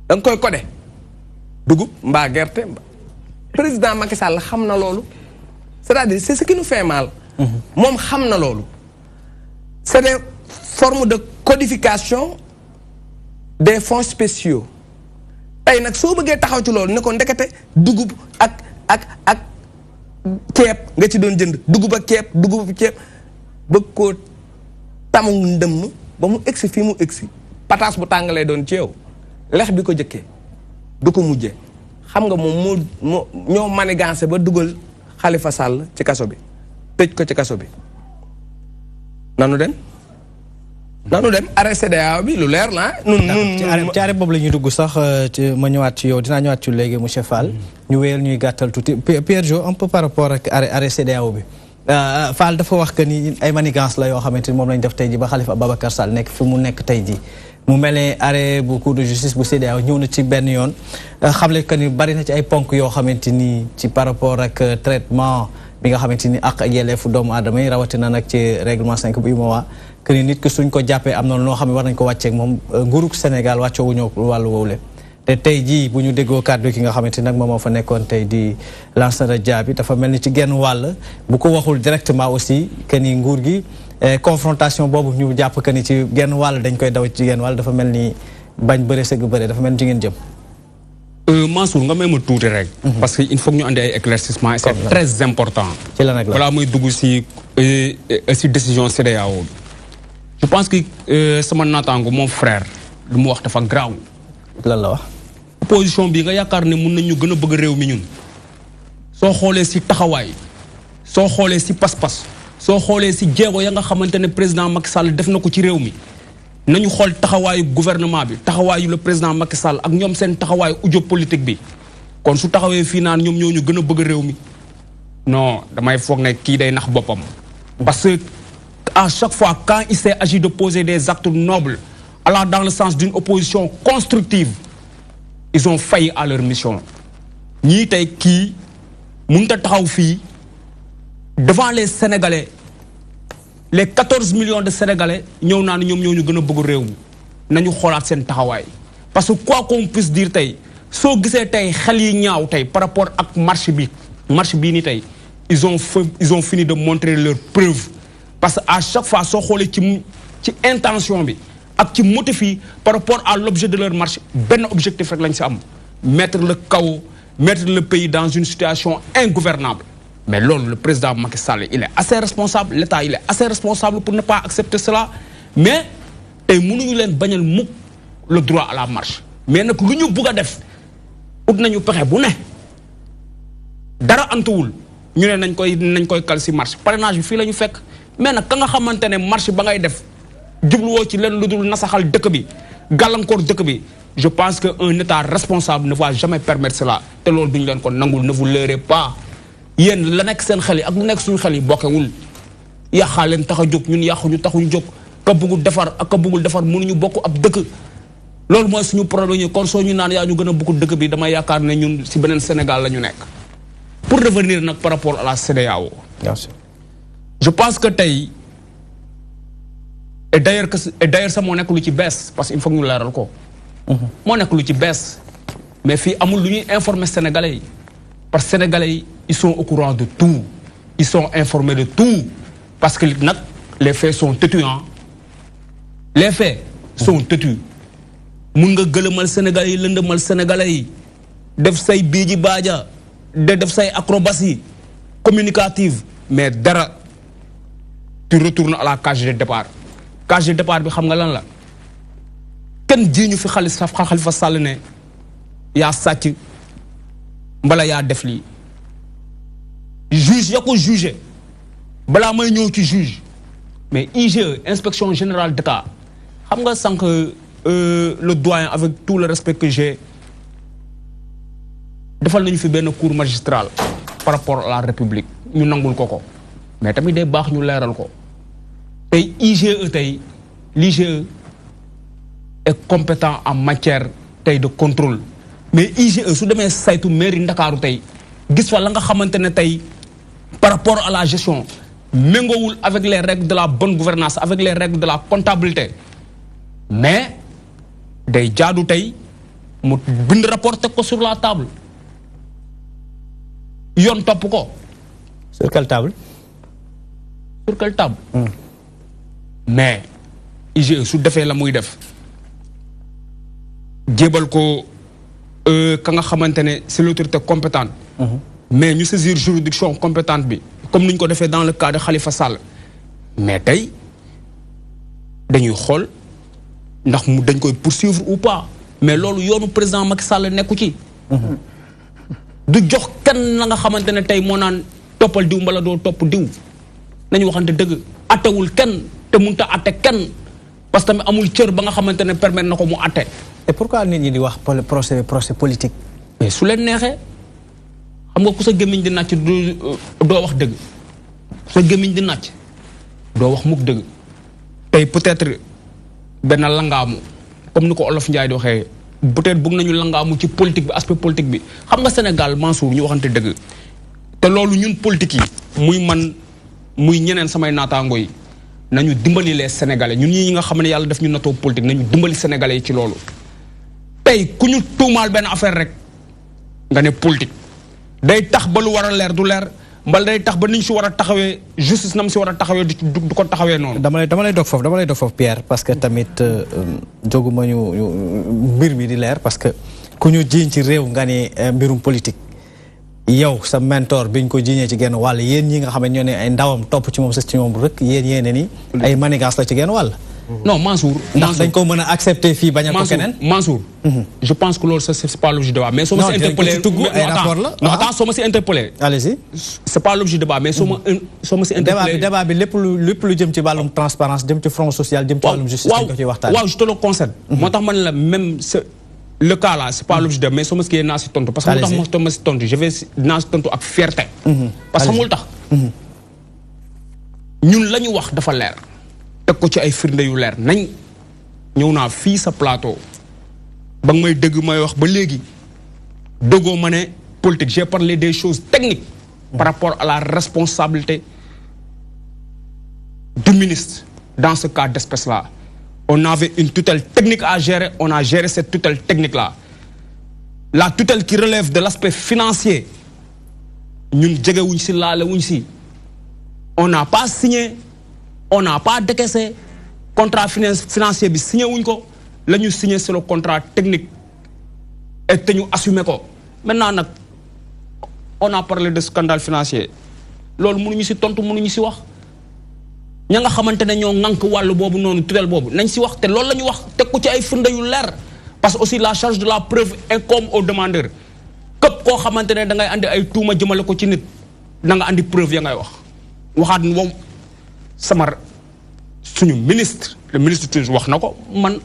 da nga koy codé dugub mbaa gerte président Macky Sall xam na loolu c'est-à-dire c'est ce qui nous fait mal moom xam na loolu c'est des formes de codification des fonds spéciaux tey nag soo bëggee taxaw ci loolu ne ko ndekete dugub ak ceeb nga ci doon jënd dugub ak ceeb bëgg koo tamu ndëmm ba mu egsi fii mu egsi pataas bu tàngalee doon ci yow lex bi ko jëkkee du ko mujjee xam nga moom moo ñoo manigancé ba dugal Khalifa Sall ci kaso bi tëj ko ci kaso bi nanu dem arrêt CEDEAO bi lu leer la ci arrêt boobu la ñuy dugg sax ma ñëwaat ci yow dinaa ñëwaat ci léegi monsieur Fall ñu wéyal ñuy gàttal tuuti Pierre Jo un peu par rapport ak arrêt CEDEAO bi Fall dafa wax que ni ay manigance la yoo xamante ni moom lañ def tey ji ba Khalifa Ababacar Sall nekk fi mu nekk tey ji mu mel ne arrêt bu cour de justice bu CEDEAO ñëw na ci benn yoon xamle que ni bari na ci ay ponk yoo xamante ni ci par rapport ak traitement bi nga xamante ni ak yelleefu doomu aadama yi rawatina nag ci règlement 5 bu UMOA que ni nit ki suñ ko jàppee am na loo xam ne war nañ ko wàcceeg moom nguurug Sénégal wàccoo wu ñëw wàllu woowule te tey jii bu ñu déggoo kàddu ki nga xamante ni nag moom moo fa nekkoon tey di Lansana Diaby dafa mel ni ci genn wàll bu ko waxul directement aussi que ni nguur gi confrontation boobu ñu jàpp que ni ci genn wàll dañ koy daw ci genn wàll dafa mel ni bañ bëre sëgg bëre dafa mel ni ci ngeen jëm. Mansour nga may ma tuuti rek. parce que il faut que ñu andi ay éclaircissement et c'est très important. ci la nag la balaa muy dugg si décision CEDEAO. je pense que sama naataango mon frère lu mu wax dafa graaw. lan la wax. opposition bi nga yaakaar ne mun nañu gën a bëgg réew mi ñun. soo xoolee si taxawaay soo xoolee si pas-pas soo xoolee si jéego ya nga xamante ne président Macky Sall def na ko ci réew mi. nañu xool taxawaayu gouvernement bi taxawaayu le président Macky Sall ak ñoom seen taxawaayu ujo politique bi kon su taxawee fii naan ñoom ñoo ñu gën a bëgg réew mi non damay foog ne kii day nax boppam. parce que à chaque fois quand il s'est agi de poser des actes nobles allant dans le sens d'une opposition constructive ils ont failli à leur mission. ñii tey kii mënut a taxaw fii devant les Sénégalais les 14 millions de Sénégalais ñëw naa ne ñoom ñoo ñu gën a bëgg réew mi nañu xoolaat seen taxawaay parce que quoi qu'on puisse dire tey soo gisee tey xel yi ñaaw tey par rapport ak marche bii ni tey ils ont fini de montrer leur preuve parce que à chaque fois soo xoolee ci intention bi ak ci motif yi par rapport à l'objet de leur marche benn objectif rek lañ si am mettre le chaos, mettre le pays dans une situation ingouvernable. Mais loolu le président Macky Sall il est assez responsable, l'État il est assez responsable pour ne pas accepter cela. Mais tey mënuñu leen bañal mukk le droit à la marche. Mais nag lu ñu bugg a def ut nañu pexe bu ne dara antuwul ñu ne nañ koy kal si marche parrainage bi fii la ñu fekk. Mais nag ka nga xamante ne marche ba ngay def jubluwoo ci leen lu dul nasaxal dëkk bi gàllankoor dëkk bi. Je pense qu'un État responsable ne va jamais permettre cela. te loolu duñu leen ko nangul, ne vous leurrez pas. yéen la nekk seen xel yi ak lu nekk suñu xel yi bokkewul yàqaa leen tax a jóg ñun yàquñu taxuñu jóg ka bëggul defar ak ka bëggul defar mënuñu bokk ab dëkk. loolu mooy suñu problème kon soo ñu naan yaa ñu gën a bëgg dëkk bi dama yaakaar ne ñun si beneen Sénégal la ñu nekk. pour revenir nag par rapport à la CEDEAO. je pense que tey et d'ailleurs ça moo nekk lu ci bees parce que il faut ñu leeral ko. moo nekk lu ci bees mais fii amul lu ñuy informer Sénégalais yi parce que Sénégalais yi ils sont au courant de tout ils sont informés de tout parce que nag les faits sont têtus hein. Les faits sont têtus mun nga gëlëmal Sénégalais yi lëndëmal Sénégalais yi def say biiji baaja def say acrobatie communicative mais dara tu retournes à la cage de départ cage de départ bi xam nga lan la kenn jiiñu fi Khalifa Sall ne yaa sàcc mbala yaa def lii juge ya ko jugé balaa may ñëw ci juge mais IGE inspection générale d'État xam nga sànq le doyen avec tout le respect que j'ai defal nañu fi benn cours magistral par rapport à la République ñu nangul ko mais tamit day baax ñu leeral ko tey IGE tey l'IGE est compétent en matière tey de contrôle mais IGE su demee saytu mairie Ndakaaru tey gis fa la nga xamante ne tey par rapport à la gestion méngoowul avec les règles de la bonne gouvernance avec les règles de la comptabilité mais day jaadu tey mu bind rapport teg ko sur la table yoon topp ko. sur quelle table. sur quelle table. mais IGE su defee la muy def jébal ko ka nga xamante ne c'est l'autorité compétente. mais ñu saisir juridiction compétente bi comme ni ñu ko defee dans le cas de Khalifa Sall mais tey dañuy xool ndax mu dañ koy poursuivre ou pas mais loolu yoonu président Macky Sall nekku ci. du jox kenn la nga xamante ne tey moo naan toppal diw mbala doo topp diw nañu waxante dëgg attewul kenn te mënut a atte kenn parce que tamit amul cër ba nga xamante ne permettre na ko mu atte. et pourquoi nit ñi di wax procès politique. mais su leen neexee xam nga ku sa gémmiñ di nàcc doo wax dëgg sa gémmiñ di nàcc doo wax mukk dëgg tey peut-être benn langaamu comme ni ko Olof Njaay di waxee peut-être bëgg nañu langaamu ci politique bi aspect politique bi xam nga Sénégal Mansour ñu waxante dëgg te loolu ñun politique yi muy man muy ñeneen samay naataango yi nañu dimbali les Sénégalais ñun ñi nga xam ne yàlla def ñu natoo politique nañu dimbali Sénégalais yi ci loolu tey ku ñu tuumaal benn affaire rek nga ne politique day tax ba lu war a leer du leer mbal day tax ba niñ si war a taxawee justice nam si war a taxawee du ko taxawee noonu. dama lay dog foofu Pierre parce que tamit jóguma ñu mbir mi di leer parce que ku ñu jiiñ ci réew nga ne mbirum politique yow sa mentor biñ ko jiiñee ci genn wàll yéen ñi nga xam ne ñoo ne ay ndawam topp ci moom sës ci moom rek yéen yéene ni ay manigance la ci genn wàll. non Mansour. ndax dañ ko mën a accepter fii bañ a ko keneen. Mansour je pense que loolu c'est pas l'objet de débat mais soo ma si interpellé non attends soo ma si interpellé. allez-y. c'est pas l'objet de débat mais soo ma si interpellé. débat bi lépp lu jëm ci wàllum transparence jëm ci front social jëm ci wàllum justice dañ ko ciy waxtaan. waaw je te le concède. moo tax man la même le cas là c'est pas l'objet de mais sama ski naa si tontu parce que mu tax ma si tontu je vais naa si tontu ak fierté parce que xamul tax ñun la ñu wax dafa leer teg ko ci ay firnde yu leer nañ ñëw naa fii sa plateau ba nga may dëgg may wax ba léegi dëggoo ma ne politique j'ai parlé des choses techniques par rapport à la responsabilité du ministre dans ce cas d'espèce là. On avait une tutelle technique à gérer, on a géré cette tutelle technique-là. La tutelle qui relève de l'aspect financier, on n'a pas signé, on n'a pas décaissé, contrat financier, signé, là nous signé c'est le contrat technique et nous assumé. Maintenant, on a parlé de scandale financier. Lors nous nous sommes ña nga xamantene ñoo ngank walu bobu nonu tudel bobu nañ ci wax té loolu lañu wax té ko ci ay funda yu leer parce que aussi la charge de la preuve incombe au demandeur kep ko xamantene da ngay andi ay tuuma jëmale ko ci nit da nga andi preuve ya ngay wax waxat mom sama suñu ministre le ministre toujours wax nako man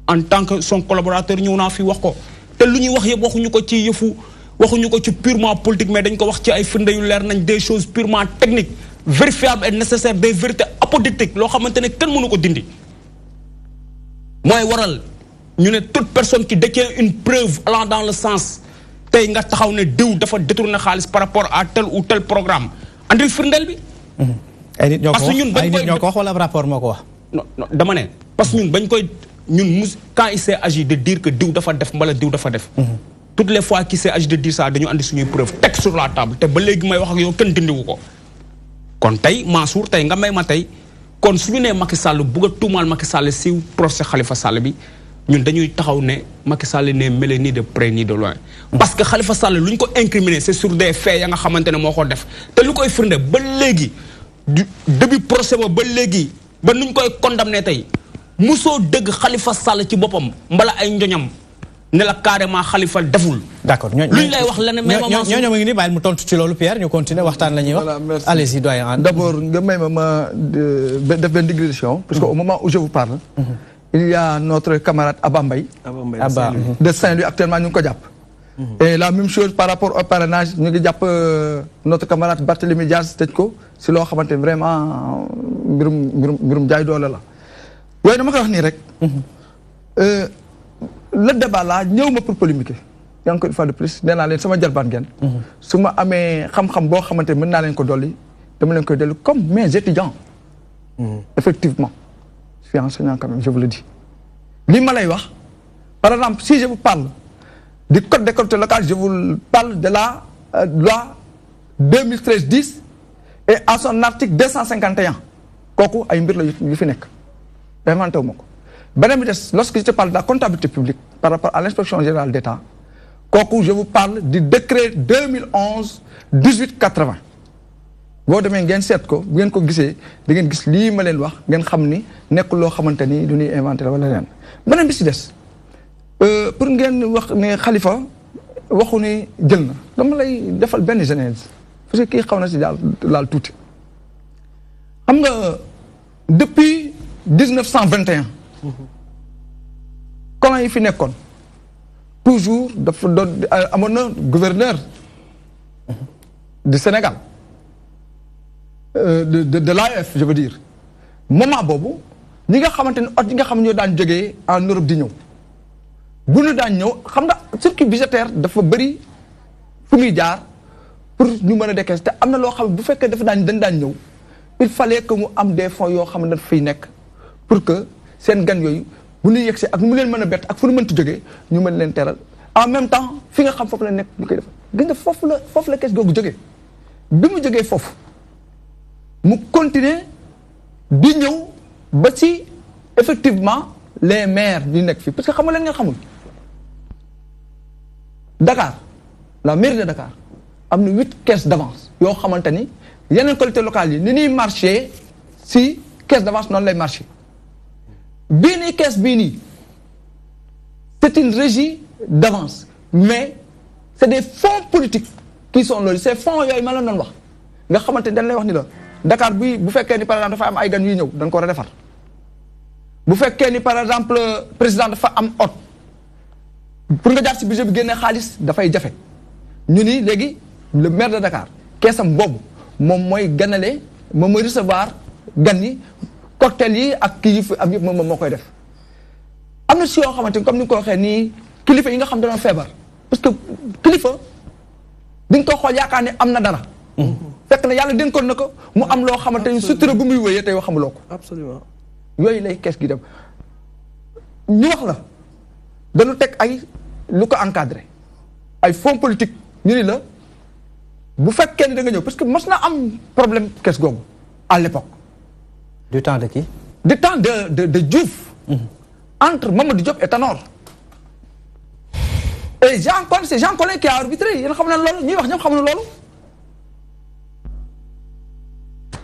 en tant que son collaborateur ñëw na fi wax ko té luñuy wax yeb waxuñu ko ci yefu waxuñu ko ci purement politique mais dañ ko wax ci ay funda yu leer nañ des choses purement techniques vérifiable et nécessaire des vérités apodictiques loo xamante ne kenn mënu ko dindi mooy waral ñu ne toute personne qui détient une preuve allant dans le sens tey nga taxaw ne diw dafa détourner xaalis par rapport à tel ou tel programme andil firndeel bi. ay nit ñoo ko wax ay nit ñoo ko wax wala rapport moo ko wax. non dama ne parce que ñun bañ koy ñun quand il s'est agi de dire que diw dafa def mbala diw dafa def. toutes les fois qu'il s'est agi de dire ça dañu andi suñuy preuve teg sur la table te ba léegi may wax ak yow kenn dindiwu ko. kon tey Mansour tey nga may ma tey kon suñu nee Macky Sall bugg a tuumaal Macky Sall si procès Khalifa Sall bi ñun dañuy taxaw ne Macky Sall ne mêlé ni de près ni de loin. parce que Khalifa Sall lu ñu ko incriminé c'est sur des faits ya nga xamante ne moo ko def te lu koy firnde ba léegi du début procès ba léegi ba nuñ koy condamné tey musoo dëgg Khalifa Sall ci boppam mbala ay njoñam ne la carrément Khalifa deful. d'accord luñ lay wax leneen mais ñoo ngi ni bàyyil mu tontu ci loolu Pierre ñu continuer waxtaan la ñuy wax. allez-y doyen. D'abord nga may ma def benn digression parce que au moment où je vous parle. il y a notre camarade Abba Mbaye. Abba de Saint-Louis actuellement ñu ngi ko jàpp. et la même chose par rapport au parrainage ñu ngi jàpp notre camarade Barthélémy Dias tëj ko si loo xamante ne vraiment mbirum jaay doole la. waaye dama koy wax nii rek. le débat là ñëw ma pour polémiquer encore une fois de plus nee naa leen sama jalbaan ngeen. su ma amee xam-xam boo xamante ne mën naa leen ko dolli dama leen koy dolli comme mes étudiants. effectivement je suis enseignant quand même je vous le dis. li ma lay wax par exemple si je vous parle du code des collectivités locales je vous parle de la loi 2013-10 et à son article 251 kooku ay mbir la yu fi nekk inventé wu ma ko. beneen bi des lorsque je te parle de la comptabilité publique par rapport à l'inspection générale d'État kooku je vous parle du décret 2011-1880 boo demee ngeen seet ko bu ngeen ko gisee da ngeen gis lii ma leen wax ngeen xam ni nekkul loo xamante ni du ñuy inventé la wala leen beneen bi si des pour ngeen wax ne Khalifa waxu ni jël na dama lay defal benn genèse parce que kii xaw na si daal laal tuuti xam nga depuis 1921 colon yi fi nekkoon toujours dafa doon amoon na gouverneur du Sénégal de l'AF je veux dire moment boobu ñi nga xamante ne ot yi nga xam ñoo daan jógee en Europe di ñëw bu ñu daan ñëw xam nga circuit budgétaire dafa bëri fu muy jaar pour ñu mën a décaisser te am na loo xam ne bu fekkee dañ daan ñëw il fallait que mu am des fonds yoo xam ne dafa fiy nekk pour que seen gan yooyu bu ñu yegsee ak nu mu leen mën a bett ak fu ñu mënti jógee ñu mën leen teral en même temps fi nga xam foofu la nekk ñu koy def gis nga foofu la kees googu jógee bi mu jógee foofu mu continuer di ñëw ba ci effectivement les maires di nekk fii parce que xam nga leen ngeen xamul Dakar la mairie de Dakar am na 8 caisses d'avance yoo xamante ni yeneen collectivités locales yi ni ñuy marché si caisse d'avance noonu lay marché bii nii caisse bii nii c'est une régie d'avance mais c'est des fonds politiques qui sont loolu ces fonds yooyu ma la doon wax nga xamante ni dañ lay wax ni la Dakar bi bu fekkee ni par exemple dafa am ay gan yuy ñëw dañ ko war a defar bu fekkee ni par exemple président dafa am hôte pour nga jaar si budget bi génne xaalis dafay jafe ñu ni léegi le maire de Dakar keesam boobu moom mooy ganale moom mooy recevoir gan yi cocktail yi ak kii yi fi am yëpp moom moo koy def am na si yoo xamante ni comme ni nga ko waxee nii kilifa yi nga xam dañoo feebar parce que kilifa di nga ko xool yaakaar ne am na dara fekk na yàlla dénkoon na ko mu am loo xamante ni sutura bu muy wéyee tey wax xamuloo ko absolument yooyu lay kees gi dem ñu wax la dañu teg ay lu ko encadré ay fonds politique ñu ni la bu fekkee ni da nga ñëw parce que mos na am problème kees googu à l'époque du temps de qui? du temps de Diouf entre Mamadou Diop et Tanor et c'est Jean Collin qui a arbitré yéen xam na loolu ñuy wax ñoom xam na loolu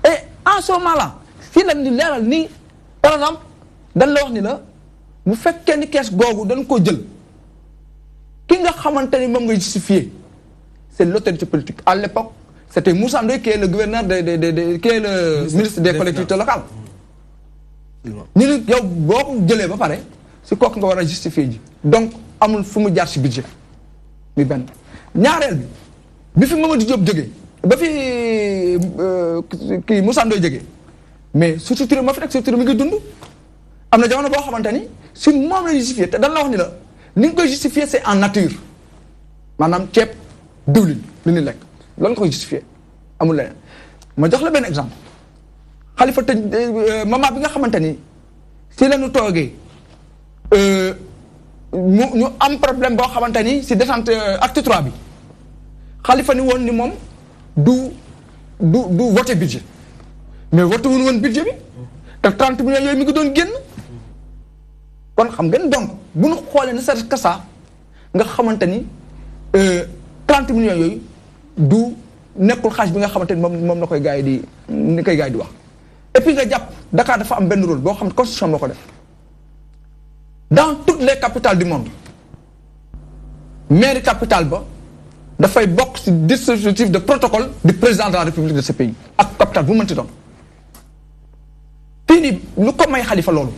et en ce moment là fii la ni leeral ni par exemple dañ la wax ni la bu fekkee ni kees googu dañ ko jël ki nga xamante ni moom nga justifié c'est l'autorité politique à l'époque c'était Moussa Ndoye qui est le gouverneur qui est le ministre des collectivités locales ñu ni yow boo ko jëlee ba pare si kooku nga war a justifié ji donc amul fu mu jaar si budget mi benn ñaareel bi fi Mamadou Diop jógee ba fi kii Moussa Ndoye jógee mais surtout Touré ma fi nekk surtout mi ngi dund am na jamono boo xamante ni si moom la justifié te dañ la wax ni la ni nga koy justifié c'est en nature maanaam ceeb diwlin li ni lekk loolu nga koy justifié amul leneen ma jox la benn exemple Khalifa tëj moment bi nga xamante ni si la ñu toogee ñu am problème boo xamante ni si descente acte 3 bi Khalifa ni woon ni moom du voté budget mais voté wuñu woon budget bi te 30 millions yooyu mi ngi doon génn kon xam ngeen donc bu ñu xoolee ne c'est que ça nga xamante ni 30 millions yooyu du nekkul xaalis bi nga xamante ni moom la koy gars yi di ni koy gars yi di wax et puis nga jàpp Dakar dafa am benn rôle boo xam ne constitution moo ko def dans toutes les capitales du monde mairie capitale ba dafay bokk ci dispositif de protocole du président de la République de ce pays ak capitale bu mënti doon fii nii lu ko may Khalifa loolu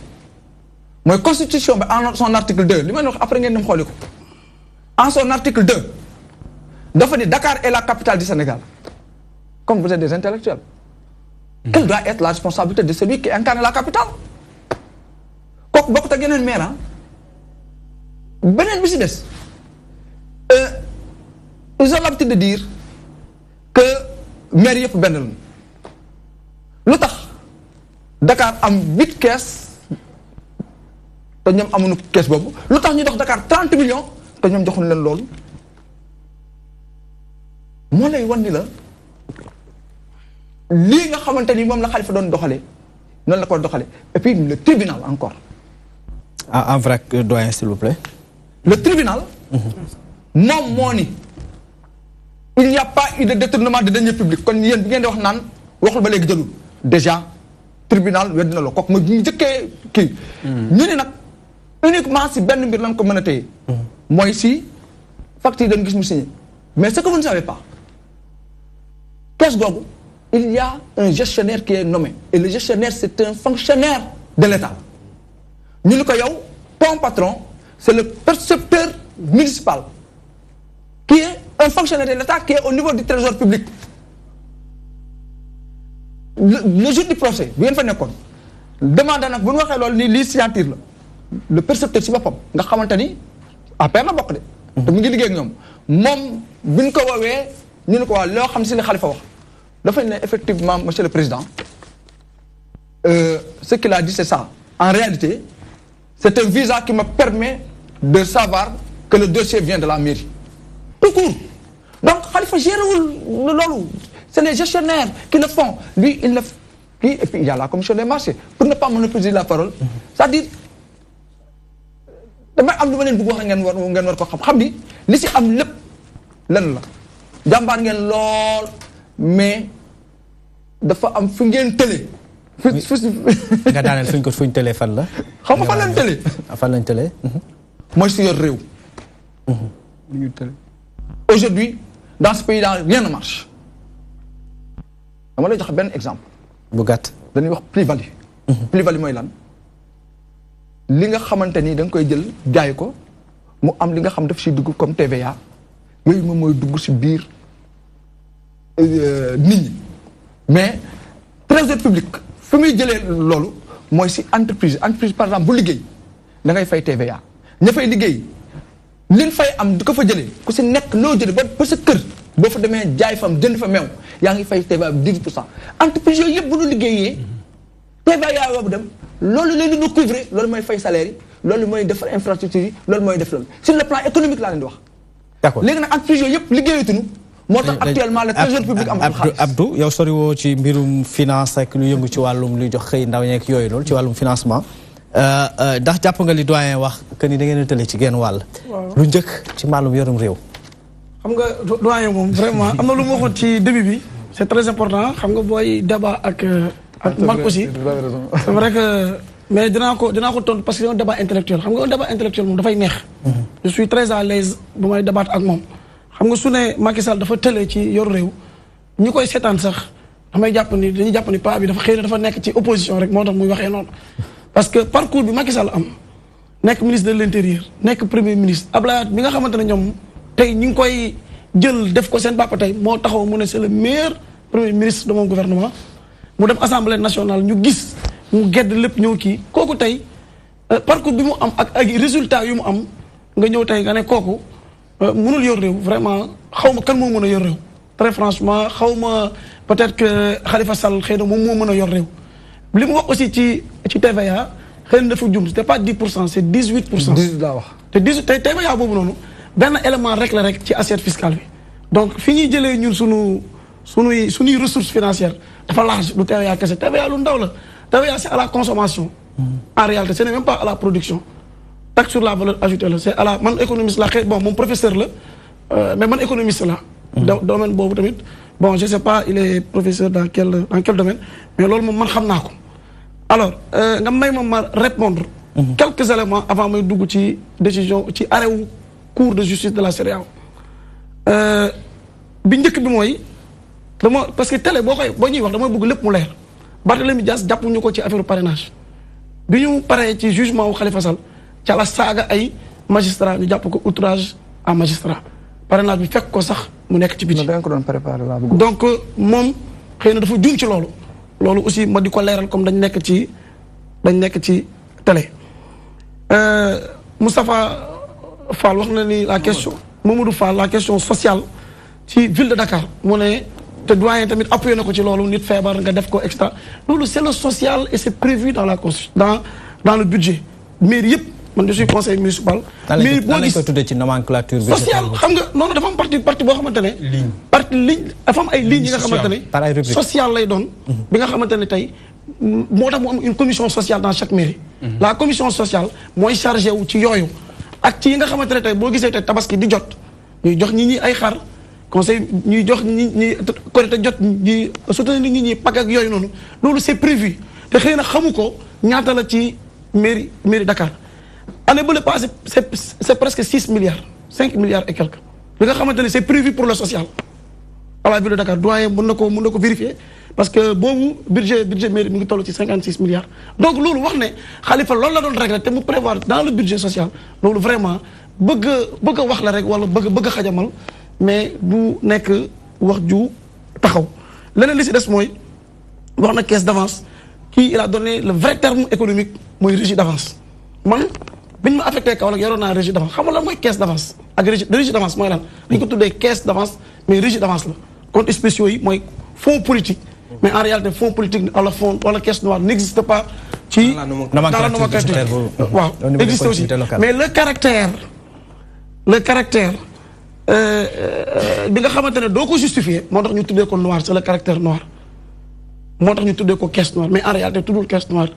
mooy constitution bi en son article 2 li may wax après ngeen dem xooli ko en son article 2 dafa ni Dakar est la capitale du Sénégal comme vous êtes des intellectuels quelle doit être la responsabilité de celui qui incarne la capitale kooku bokkut ak yeneen maire beneen bi si des ils ont l'habitude de dire que maire yëpp benn lañu lu tax Dakar am 8 caisses te ñoom amuñu caisse boobu lu tax ñu dox Dakar 30 millions te ñoom joxuñu leen loolu moo lay wan ni la lii nga xamante ni moom la Khalifa doon doxalee noonu la ko doxalee et puis le tribunal encore. En vrai doyen s'il vous plaît. Le tribunal. moom moo ni il n'y a pas eu de détournement de deniers publics kon yéen bi ngeen di wax naan waxul ba léegi jëlul déjà tribunal wedd na la kooku ma ñu njëkkee kii. ñu ne nag uniquement si benn mbir lañ ko mën a téye. mooy si facture dañu gis mu signé mais ce que vous ne savez pas kees googu il y a un gestionnaire qui est nommé et le gestionnaire c'est un fonctionnaire de l'État ñu ni ko yow ton patron c'est le percepteur municipal qui est un fonctionnaire de l'État qui est au niveau du trésor public le jour du procès bu ngeen fa nekkoon demande nag bu ñu waxee loolu ni lii signature la le percepteur si boppam nga xamante ni APR la bokk de te mu ngi liggéey ak ñoom moom bi ñu ko woowee ñu ne ko waa loo xam si li Khalifa wax dafa ne effectivement monsieur le président ce qu'il a dit c'est ça en réalité c'est un visa qui me permet de savoir que le dossier vient de la mairie tout court donc Khalifa gérewul loolu c'est les gestionnaires qui le font lui il le lui et puis il y a la commission des marchés pour ne pas monopoliser la parole c'est-à-dire damay am lu ma leen bëgg wax ngeen war ko xam ni li si am lépp lan la jàmbaar ngeen lool mais dafa am fu ngeen tëlee nga daaneel fuñ tëlee fan la xam nga fan lañ tëlee fan lañ tëlee mooy si yor réew aujourd'hui dans ce pays là rien ne marche dama lay jox benn exemple bu gàtt dañuy wax plus-value plus-value mooy lan li nga xamante ni da nga koy jël jaay ko mu am li nga xam daf si dugg comme TVA yooyu moom mooy dugg si biir nit ñi mais trésor public fi muy jëlee loolu mooy si entreprise par exemple bu liggéey da ngay fay TVA ña fay liggéey liñ fay am du ko fa jëlee ku si nekk loo jëlee ba sa kër boo fa demee jaay fam jënd fa meew yaa ngi fay TVA bi 18%. entreprise yooyu yëpp bu ñu liggéeyee TVA boobu dem loolu leen di couvrir loolu mooy fay salaire yi loolu mooy defar infrastructure yi loolu mooy def loolu sur le plan économique laa leen di wax. d'accord léegi nag entreprise yooyu yëpp liggéeyatuñu moo tax actuellement le trésor public am xaalis. Abdou yow sori woo ci mbirum finance ak lu yëngu ci wàllum luy jox xëy ndaw ñeek yooyu loolu ci wàllum financement ndax jàpp nga li doyen wax que ni da ngeen a tële ci genn wàll. lu njëkk ci wàllum yorum réew. xam nga doyen moom vraiment am na lu ma waxoon ci début bi c'est très important xam nga booy débat ak Marc aussi c'est vrai que mais dinaa ko tontu parce que c'est un débat intellectuel xam nga un débat intellectuel moom dafay neex. je suis très à l'aise bu may débattre ak moom. xam nga su ne Macky Sall dafa tële ci yor réew ñi koy seetaan sax dañuy jàpp ni paa bi dafa xëy na dafa nekk ci opposition rek moo tax muy waxee noonu. parce que parcours bi Macky Sall am nekk ministre de l'intérieur nekk premier ministre Abdoulaye Wade bi nga xamante ne ñoom tey ñu ngi koy jël def ko seen bàppa tey moo taxaw mu ne c'est le meilleur premier ministre de mon gouvernement mu dem assemblée nationale ñu gis mu gedd lépp ñëw kii kooku tey parcours bi mu am ak résultat yu mu am nga ñëw tey nga ne kooku mënul yor réew vraiment xaw ma kan moo mën a yor réew très franchement xaw ma peut-être que Khalifa Sall xëy na moom moo mën a yor réew li mu wax aussi ci TVA xëy na dafa jum c'était pas 10% c'est 18%. 18 laa wax te 18 tey TVA boobu noonu benn élément rek la rek ci assiette fiscale bi donc fi ñuy jëlee ñun suñuy ressources financières dafa large lu TVA kese TVA lu ndaw la TVA c'est à la consommation. En réalité ce n'est même pas à la production. Taxe sur la valeur ajoutée la c'est à la man économiste la xëy bon mon professeur la mais man économiste la. domaine boobu tamit bon je sais pas il est professeur dans quel domaine mais loolu moom man xam naa ko. alors nga may ma répondre quelques éléments avant may dugg ci décision ci arrêt wu cour de justice de la CEDEAO bi njëkk bi mooy dama parce que télé boo ñuy wax damay bëgg lépp mu leer Barthélémy Dias jàppuñu ko ci affaire parrainage bi ñu paree ci jugement wu Khalifa Sall ca la saaga ay magistrat ñu jàpp ko outrage à magistrat parrainage bi fekk ko sax mu nekk ci biti. donc moom xëy na dafa juum ci loolu aussi ma di ko leeral comme dañ nekk ci télé. Moustapha Fall wax na ni la question Mamadou Fall la question sociale ci ville de Dakar mu ne te doyen tamit appuyé na ko ci loolu nit feebar nga def ko extra loolu c'est le social et c'est prévu dans la constitution dans le budget mairie yëpp man je suis conseiller municipal. mais boo gis tuddee ci nomenclature bi social xam nga noonu dafa am parti boo xamante ne. ligne dafa am ay lignes yi nga xamante ne. social lay doon. bi nga xamante ne tey moo tax mu am une commission sociale dans chaque mairie. la commission sociale mooy chargé wu ci yooyu. ak ci yi nga xamante ne tey boo gisee tey tabaski di jot ñuy jox nit ñi ay xar conseil ñuy jox nit ñi Korité jot ñi soutenir nit ñi pàcc ak yooyu noonu loolu c'est prévu te xëy na xamu ko ñaata la ci mairie Dakar. année bu le passé c'est presque 6 milliards 5 milliards et quelques li nga xamante ne c'est prévu pour le social à la ville de Dakar doyen mën na ko vérifier parce que boobu budget mairie mi ngi toll ci 56 milliards donc loolu wax ne Khalifa loolu la doon régler te mu prévoir dans le budget social loolu vraiment bëgg a wax la rek wala bëgg a xajamal mais du nekk wax ju taxaw leneen li ci des mooy wax na caisse d'avance kii il a donné le vrai terme économique mooy régie d'avance man biñ ma affecté Kaolack yoroon naa régie d'avance xam nga lan mooy caisse d'avance ak régie d'avance mooy lan dañ ko tuddee caisse d'avance mais régie d'avance la comptes spéciaux yi mooy fonds politique mais en réalité fonds politique wala fonds wala caisse noire n'existe pas ci dans la nomenclature waaw existe aussi mais le caractère bi nga xamante ne doo ko justifier moo tax ñu tuddee ko noir c'est le caractère noir moo tax ñu tuddee ko caisse noire mais en réalité tuddul caisse noire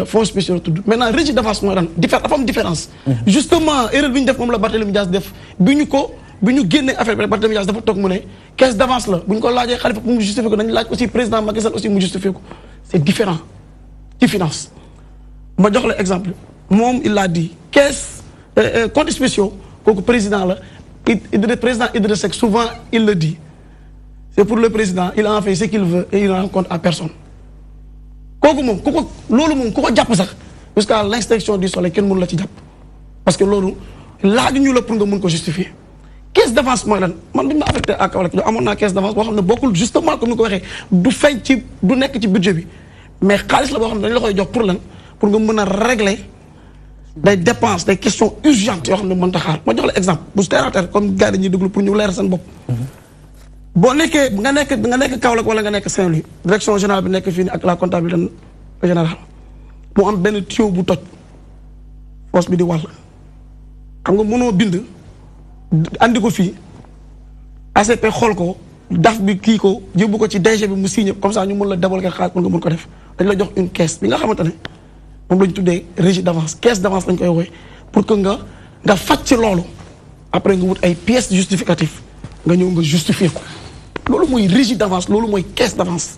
fonds spéciaux tudd maintenant régie d'avance mooy lan dafa am différence justement erreur bi ñu def moom la Barthélémy Dias def bi ñu génnee affaire bi Barthélémy Dias dafa toog mu ne caisse d'avance la bu ñu ko laajee Khalifa pour mu justifier ko dañu laaj aussi président Macky Sall aussi mu justifier ko c'est différent ci finance ma jox la exemple moom il l'a dit caisse comptes spéciaux kooku président la président Idrissa Seck souvent il le dit c'est pour le président il en fait ce qu'il veut et il rend compte à personne kooku moom ku ko jàpp sax jusqu'à l'extinction du soleil kenn mënu la ci jàpp parce que loolu laajuñu la pour nga mun ko justifier caisse d'avance mooy lan man bi ñu ma affecté à Kaolack amoon naa caisse d'avance boo xam ne bokkul justement comme ni ko waxee du feeñ ci du nekk ci budget bi mais xaalis la boo xam ne dañu la koy jox pour lan pour nga mën a régler des dépenses des questions urgentes yoo xam ne mën ta xaar ma jox la exemple bu terre à terre comme gars yi ñuy déglu pour ñu leer seen bopp boo nekkee nga nekk Kaolack wala nga nekk Saint-Louis direction générale bi nekk fii nii ak la comptabilité générale mu am benn tuyau bu toj fosse bi di wàll xam nga mënoo bind andi ko fii ACP xool ko daf bi kii ko yóbbu ko ci DG bi mu signé comme ça ñu mën la débloquer xaalis pour nga mën ko def dañ la jox une caisse bi nga xamante ne moom la ñu tuddee régie d'avance caisse d'avance lañ koy woowee pour que nga faj ci loolu après nga wut ay pièces justificatives nga ñëw nga justifier ko loolu mooy régie d'avance loolu mooy caisse d'avance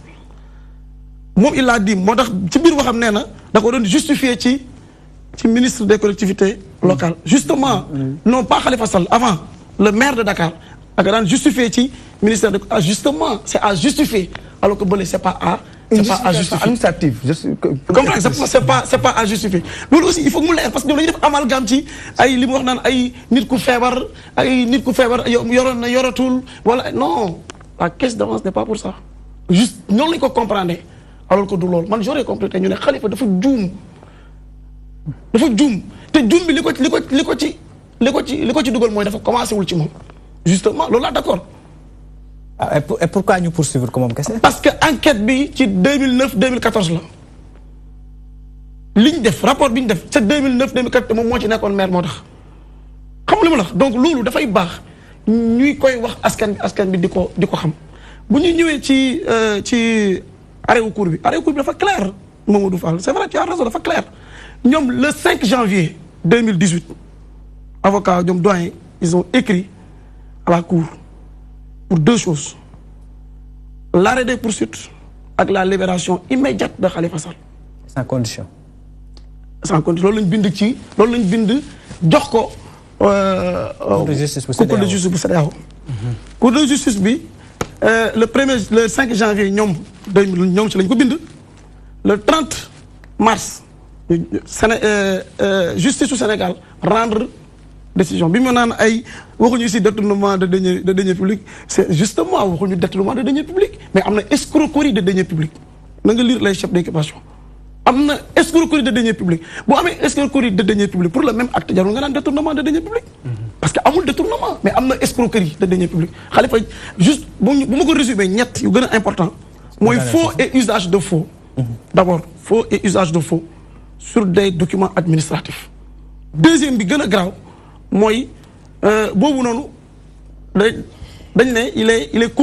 moom il a dit moo tax ci biir waxam nee na da ko doon justifier ci ministre des collectivités locales justement non pas Khalifa Sall avant le maire de Dakar ak daan justifier ci ministère de justement c'est à justifier alors que bële c'est pas à justifier administrative c'est pas à justifier loolu aussi il faut que mu leer parce que ñoom dañuy def amalgame ci ay li mu wax naan ay nit ku feebar yoroon na yoratul wala non la caisse d'avance n'est pas pour ça juste noonu lañu ko comprendre alors que du loolu man j'aurais compris te ñu ne Khalifa dafa juum te juum bi li ko ci dugal mooy dafa commencé wul ci moom justement loolu laa d'accord. Et pourquoi ñu poursuivre ko moom kese. parce que enquête bi ci 2009 2014 la li ñu def rapport bi ñu def ca 2009 2014 moom moo ci nekkoon maire moo tax xam li ma la wax donc loolu dafay baax ñuy koy wax askan bi di ko xam bu ñu ñëwee ci arrêt wu cour bi dafa clair Mamadou Fall c'est vrai tu as raison dafa clair ñoom le 5 janvier 2018 avocat ñoom doyen ils ont écrit à la cour pour deux choses l'arrêt des poursuites ak la libération immédiate de Khalifa Sall. sans condition. loolu lañ bind jox ko. cour de justice bu CEDEAO. cour de justice bi le 5 janvier ñoom ci lañ ko bind. le 30 mars justice du Sénégal rendre décision bi mu naan ay waxuñu ci détournement de deniers publics c'est justement waxuñu détournement de deniers publics mais am na escroquerie de deniers publics na nga lire les chefs d'inculpation am na escroquerie de deniers publics boo amee escroquerie de deniers publics pour le même acte jarul nga naan détournement de deniers publics parce que amul détournement mais am na escroquerie de deniers publics Khalifa juste bu ma ko résumé ñett yu gën a important mooy faux et usage de faux d'abord faux et usage de faux sur des documents administratifs deuxième bi gën a grave mooy boobu noonu dañ ne il est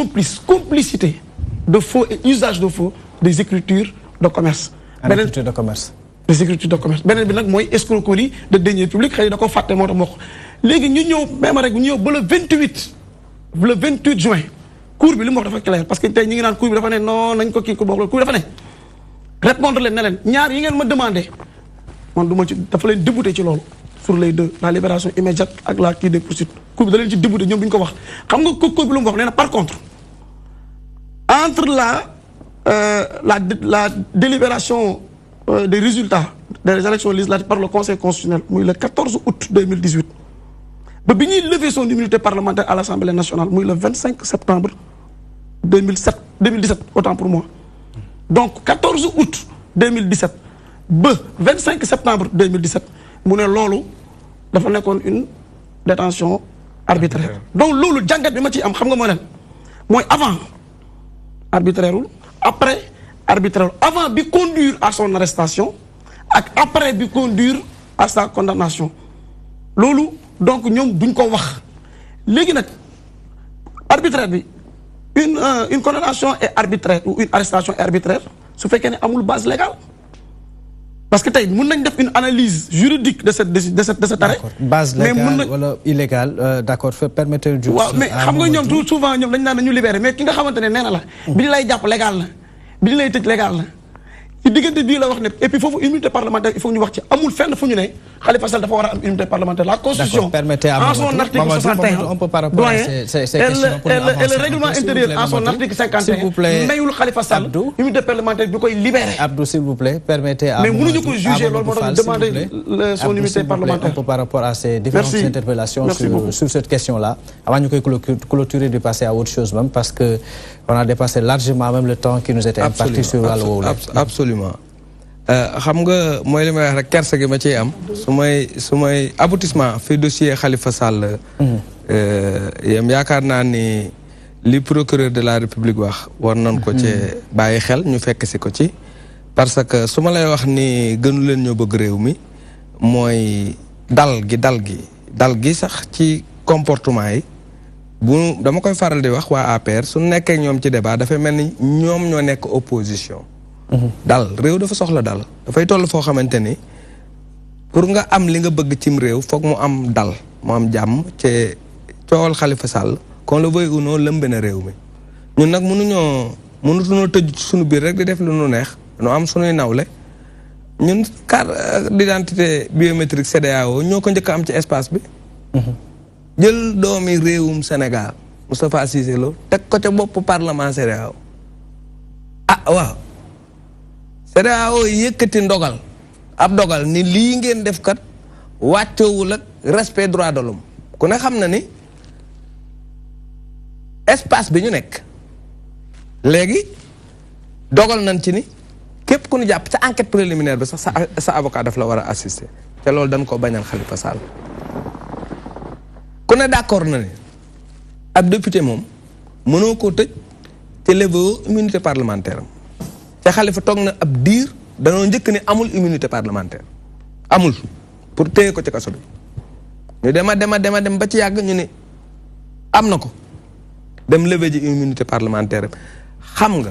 complicité de faux et usage de faux des écritures de commerce. des écritures de commerce. des écritures de commerce beneen bi nag mooy escroquerie de deniers publics xëy da ko fàtte moo tax moo ko léegi ñu ñëw même rek ñu ñëw ba le 28 juin cour bi li mu wax dafa clair parce que tey ñi ngi naan cour bi dafa ne non nañ ko kii ko bokk cour bi dafa ne répondre leen ne leen ñaar yi ngeen ma demandé man du ma ci dafa leen débouté ci loolu. sur les deux la libération immédiate ak la kii des poursuites cour bi da leen ci débouté ñoom bi ñu ko wax xam nga cour bi lu mu wax nee na par contre entre la délibération des résultats des élections législatives par le conseil constitutionnel muy le 14 août 2018 ba bi ñuy lever son immunité parlementaire à l'Assemblée nationale muy le 25 septembre 2017 autant pour moi donc 14 août 2017 ba 25 septembre 2017 mu ne loolu dafa nekkoon une détention arbitraire donc loolu jàngat bi ma ciy am xam nga moo leen mooy avant arbitraire après arbitraire avant bi conduire à son arrestation ak après bi conduire à sa condamnation loolu donc ñoom duñ ko wax léegi nag arbitraire bi une condamnation est arbitraire ou une arrestation est arbitraire su fekkee ne amul base légale parce que tey mën nañ def une analyse juridique de cet arrêt. base légale wala illégale d'accord permettre juste. waaw mais xam nga ñoom tout souvent ñoom dañ naan nañu libéré mais ki nga xamante ne nee na la. bi ñu lay jàpp légal na bi ñu lay tëj légal na ci diggante bii la wax ne et puis foofu immunité parlementaire il faut ñu wax ci amul fenn fu ñu ne Khalifa Sall dafa war a am immunité parlementaire. La constitution en son article 61 doyen et le règlement intérieur en son article 51 mayul Khalifa Sall immunité parlementaire bi koy libéré. Abdou, s'il vous plaît, permettez à mais mënuñu ko juger loolu moo tax demander son immunité parlementaire. Un peu par rapport à ces différentes interpellations sur cette question-là. Avant de clôturer, de passer à autre chose même, parce que on a dépassé largement même le temps qui nous était imparti sur wàllu woowu. Absolument. Xam nga mooy li may wax rek kersa gi ma ciy am su may aboutissement fi dossier Khalifa Sall yam yaakaar naa ni li procureur de la République wax war nañ ko ci bàyyi xel ñu fekk si ko ci parce que su ma lay wax ni gënu leen ñoo bëgg réew mi mooy dal gi sax ci comportement yi bu dama koy faral di wax waa APR su nekkee ñoom ci débat dafay mel ni ñoom ñoo nekk opposition dal réew dafa soxla dal dafay toll foo xamante ni pour nga am li nga bëgg cim réew foog mu am dal mu am jàmm ci coowal Khalifa Sall qu'on le veuille ou non lëmbe na réew mi ñun nag mënutunoo tëj suñu biir rek di def lu nu neex nu am suñuy nawle ñun carte d'identité biométrique CEDEAO ñoo ko njëkk am ci espace bi jël doomi réewum Sénégal Moustapha Cissé Lo teg ko ca bopp parlement CEDEAO waaw CEDEAO yëkkati ab dogal ni lii ngeen def kat wàccoowul ak respect droit de l'homme ku ne xam na ni espace bi ñu nekk léegi dogal nañ ci ni képp ku ñu jàpp ca enquête préliminaire bi sax sa avocat daf la war a assister te loolu dañ ko bañal Khalifa Sall ku ne d'accord na ni ab député moom mënoo koo tëj te levé immunité parlementaire am te Khalifa toog na ab diir danoo njëkk ni amul immunité parlementaire amul pour téye ko ci kaso bi ñu dem ba ci yàgg ñu ni am na ko dem levé ji immunité parlementaire xam nga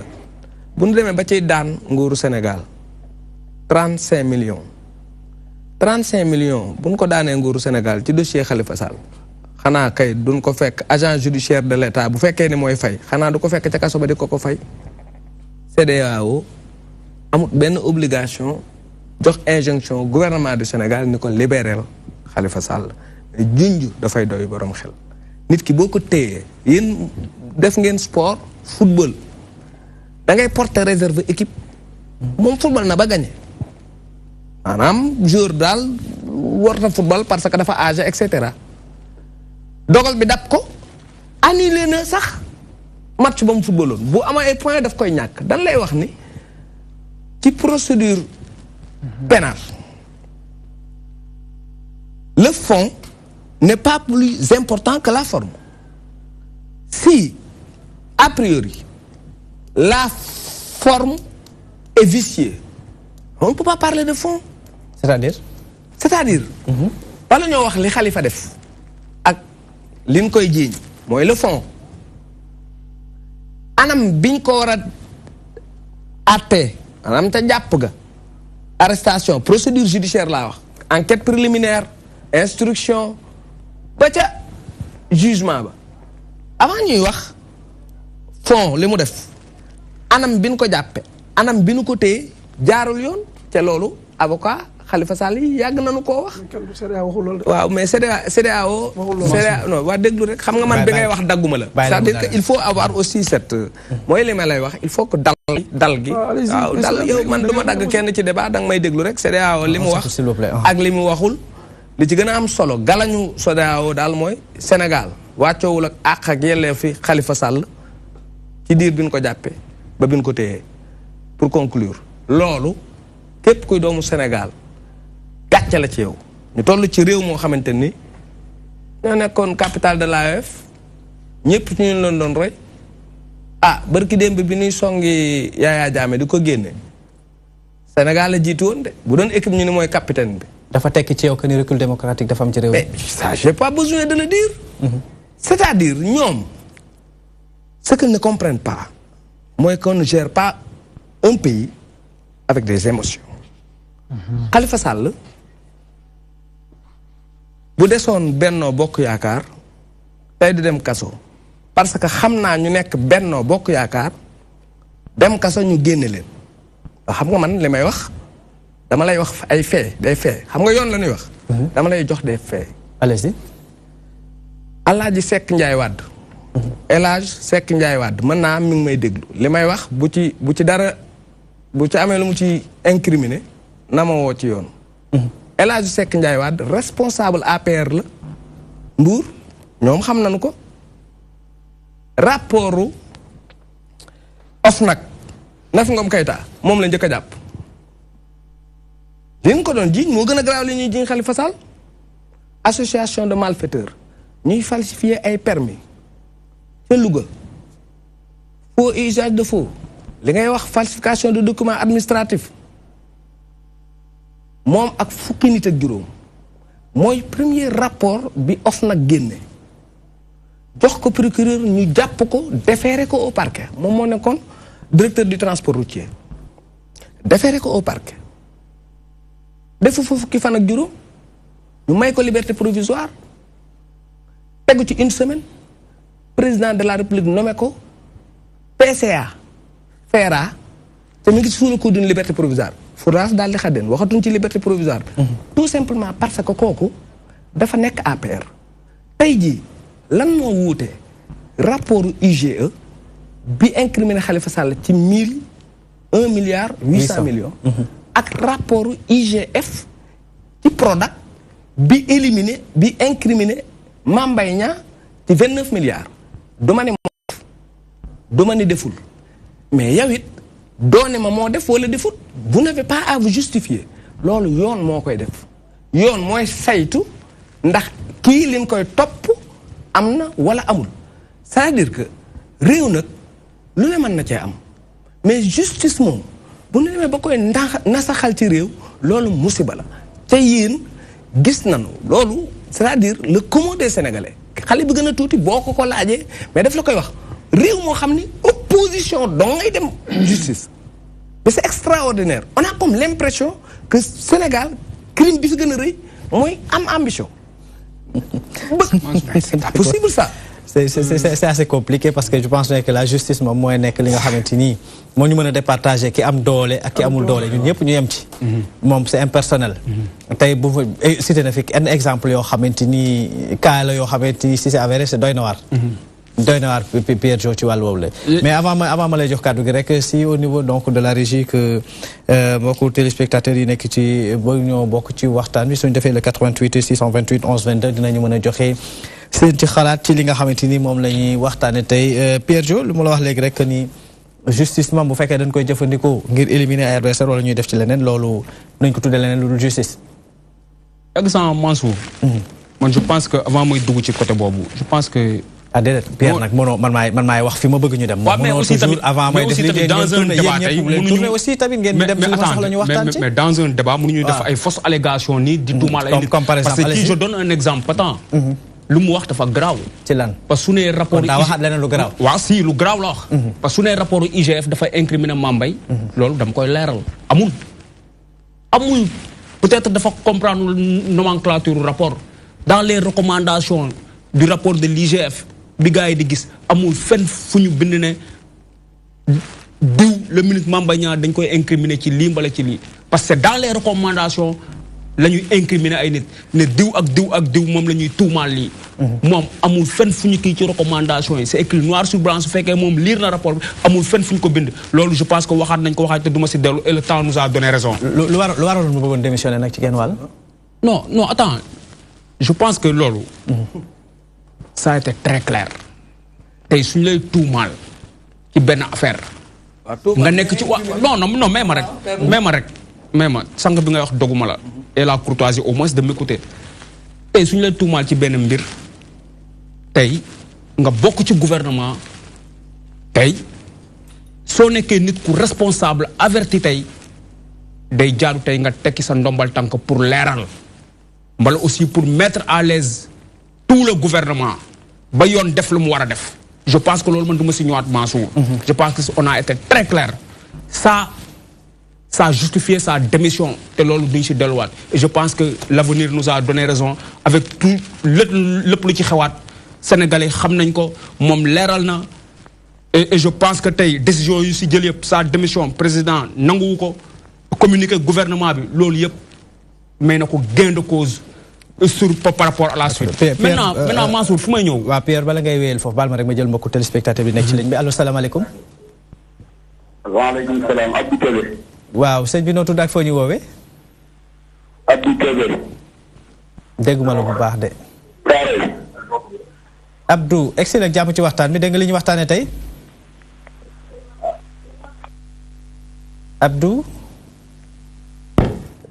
bu ñu demee ba ciy daan nguuru Sénégal 35 millions bu ñu ko daanee nguuru Sénégal ci dossier Khalifa Sall xanaa kay duñ ko fekk agent judiciaire de l'État bu fekkee ni mooy fay xanaa du ko fekk ca kaso ba di ko fay CEDEAO amul benn obligation jox injonction gouvernement du Sénégal ni ko libérer Khalifa Sall junj dafay doy borom xel nit ki boo ko téyee yéen def ngeen sport football da ngay porter réserve équipe moom football na ba gagné maanaam joueur daal warta football parce que dafa âgé et cetera dogal bi dab ko annulé na sax match ba mu footballoon bu ama ay point daf koy ñàkk dan lay wax ni ci procédure pénale le fond n'est pas plus important que la forme si a priori la forme est viciée on ne peut pas parler de fond c'est-à-dire bala ñoo wax li Khalifa def ak liñ koy jiiñ mooy le fond anam biñ ko war a àttee anam ca jàpp ga arrestation procédure judiciaire laa wax enquête préliminaire instruction ba ca jugement ba avant ñuy wax fond li mu def anam bi ñu ko jàppe anam bi ñu ko téye jaarul yoon te loolu avocat Khalifa Sall yi yàgg nañu koo wax. waaw mais CEDEAO non waa déglu rek xam nga man bi ngay wax dagguma la. c'est-à-dire que il faut avoir aussi cette mooy li ma lay wax il faut que dal gi. waaw dal yow man du ma dagg kenn ci débat danga may déglu rek CEDEAO li mu wax ak li mu waxul li ci gën a am solo galañu CEDEAO daal mooy Sénégal wàccoowul ak yelleefi Khalifa Sall ci diir bi ñu ko jàppee ba bi ñu ko téyee pour conclure loolu képp kuy doomu Sénégal gàcce la ci yow ñu toll ci réew moo xamante ni ñoo nekkoon capitale de l'AOF ñëpp ñu leen doon roy barki démb bi ñuy songi Yaya Jammeh di ko génne Sénégal la jiitu woon de bu doon équipe ñu ni mooy capitaine bi. dafa tekki ci yow que ni recul démocratique dafa am ci réew mi. mais ça j'ai pas besoin de le dire. c'est-à-dire ñoom ce qu'ils ne comprennent pas mooy qu'on ne gère pas un pays avec des émotions. Khalifa Sall bu desoon Benno Bokk Yaakaar tey di dem kaso parce que xam naa ñu nekk Benno Bokk Yaakaar dem kaso ñu génne leen xam nga man li may wax dama lay wax ay faits des faits xam nga yoon la ñuy wax. dama lay jox des faits. allez-y. Alaaji Seck Ndiaye Wade. El Hadj Seck Ndiaye Wade mën naa am mi ngi may déglu li may wax bu ci dara bu ci amee lu mu ci incriminé na ma woo ci yoon. El Hadj Seck Ndiaye Wade responsable APR la Mbour ñoom xam nañu ko rapportu OFNAC Nafi Ngom Keïta moom la njëkk a jàpp. li nga ko doon jiiñ moo gën a garaaw li ñuy jiiñ Khalifa Sall association de malfaiteurs ñuy falsifier ay permis ca Louga faux et usage de faux li ngay wax falsification de documents administratifs moom ak fukki nit ak juróom mooy premier rapport bi OFNAC génne jox ko procureur ñu jàpp ko déféré ko au parquet moom moo nekkoon directeur du transport routier déféré ko au parquet defu fa fukki fan ak juróom ñu may ko liberté provisoire tegu ci une semaine président de la république nommé ko PCA FERA te mi ngi sous le coup d'une liberté provisoire Fouras daal di xaddeen waxatuñ ci liberté provisoire tout simplement parce que kooku dafa nekk APR tey jii lan moo wuute rapport IGE bi incriminé Khalifa Sall ci 1 milliard 800 millions ak rapport IGF ci Prodac bi éliminé bi incriminé Mame Mbaye Niang ci 29 milliards duma ne moo def duma ne deful mais yow it doone ma moo def wala deful vous n'avez pas à vous justifier loolu yoon moo koy def yoon mooy saytu ndax kii liñ koy topp am na wala amul c'est-à-dire que réew nag lu ne mën na cee am mais justice moom bu ñu demee ba koy nasaxal ci réew loolu musiba la te yéen gis nañu loolu c'est-à-dire le commun des Sénégalais xale bi gën a tuuti boo ko laajee mais daf la koy wax réew moo xam ni opposition dong ngay dem justice mais c'est extraordinaire on a comme l'impression que Sénégal crime bi fi gën a rëy mooy am ambition c'est pas possible ça. C'est assez compliqué parce que je pense que la justice moom mooy nekk li nga xamante ni moo ñu mën a départager ki am doole ak ki amul doole ñun ñëpp ñu yem ci. moom c'est impersonnel. tey bu cité na fi un exemple yoo xamante ni cas la yoo xamante ni si c'est avéré c'est doy na waar. doy na waar Pierre Jo ci wàllu woowu la. mais avant ma lay jox kàddu gi rek si au niveau donc de la régie que mbokku téléspectateurs yi nekk ci ba ñoo bokk ci waxtaan bi suñu defee le 88 628 11 22 dinañu mën a joxe. seen ci xalaat ci li nga xamante ni moom la ñuy waxtaane tey Pierre Jo lu ma la wax léegi rek ni justice moom bu fekkee dañ koy jëfandikoo ngir éliminer ay adversaires wala ñuy def ci leneen loolu nañ ko tuddee leneen lu dul justice. exemple Mansour. man je pense que avant mooy dugg ci côté boobu je pense que. ah déedéet Pierre nag mënoo man maay wax fi ma bëgg ñu dem. waaw mais aussi tamit avant may def li dans un débat tey mënuñu aussi tamit ngeen dem ci soxla ñu waxtaan ci. mais dans un débat mënuñu def ay fausses allégations nii di tuumaal ay nit. comme par exemple parce que je donne un exemple patent. lu mu wax dafa garaaw. ci lan parce que su nee rapport daa waxaat leneen lu garaaw. waaw si lu garaaw la wax. parce que su nee rapport IGF dafa incriminer Mame Mbaye. loolu dama koy leeral amul. peut-être dafa comprendre nomenclature rapport dans les recommandations du rapport de l'IGF bi gars yi di gis amul fenn fu ñu bind ne diw le ministre Mame Mbaye Niang dañ koy incriminer ci lii mbala ci lii parce que dans les recommandations. la ñuy incriminer ay nit ne diw ak diw moom la ñuy tuumaal lii. moom amul fenn fu ñu kii ci recommandation yi c'est écrit noir sur blanc su fekkee moom lire na rapport bi amul fenn fu ñu ko bind loolu je pense que waxaat nañ ko waxaat te du ma si dellu et le temps nous a donné raison. lu waraloon mu bëggoon démissionner nag ci genn wàll. non attends je pense que loolu. ça a été très clair. tey suñu lay tuumaal ci benn affaire. nga nekk ci non may ma rek. mais sànq bi ngay wax doguma la et la courtoisie au moins de m'écouter tey suñu la tuumaal ci benn mbir tey nga bokk ci gouvernement tey soo nekkee nit ku responsable averti tey day jaadu tey nga tekki sa ndombal tànk pour leeral mbala aussi pour mettre à l'aise tout le gouvernement ba yoon def lu mu war a def je pense que loolu man du ma si ñëwaat Mansour je pense que on a été très clair ça a justifié sa démission te loolu duñ si delluwaat et je pense que l'avenir nous a donné raison avec tout lépp lu ci xewaat sénégalais xam nañ ko moom leeral na et je pense que tey décision yu si jël yëpp sa démission président nanguwu ko communiquer gouvernement bi loolu yëpp may na ko gain de cause par rapport à la suite. maintenant Mansour fu may ñëw. waaw Pierre bala ngay wéyal foofu baal ma rek ma jël mbokku téléspectateur bi nekk ci ligne bi allo salaamaaleykum. waaleykum salaam Abdou Kébé. waaw sëñ bi noo tudd ak foo ñu woowee. Abdou Kébé. dégguma la bu baax de. Abdou egsi nag jàmm ci waxtaan bi dégg nga li ñu waxtaanee tey. Abdou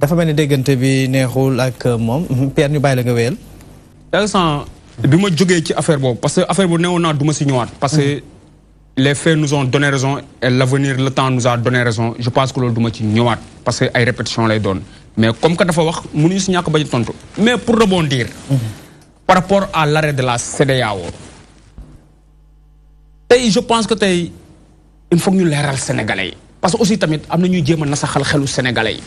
dafa mel ni déggante bi neexul ak moom Pierre ñu bàyyi la nga wéyal. instant bi ma jógee ci affaire boobu parce que affaire bu newoon naa du ma si ñëwaat. parce que les faits nous ont donné raison et l'avenir le temps nous a donné raison je pense que loolu du ma ci ñëwaat parce que ay répétition lay doon mais comme que dafa wax mënuñu si ñàkk bañ a tontu. mais pour rebondir. par rapport à l'arrêt de la CEDEAO. tey je pense que tey il faut ñu leeral sénégalais yi. parce que aussi tamit am na ñuy jéem a nasaxal xelu sénégalais yi.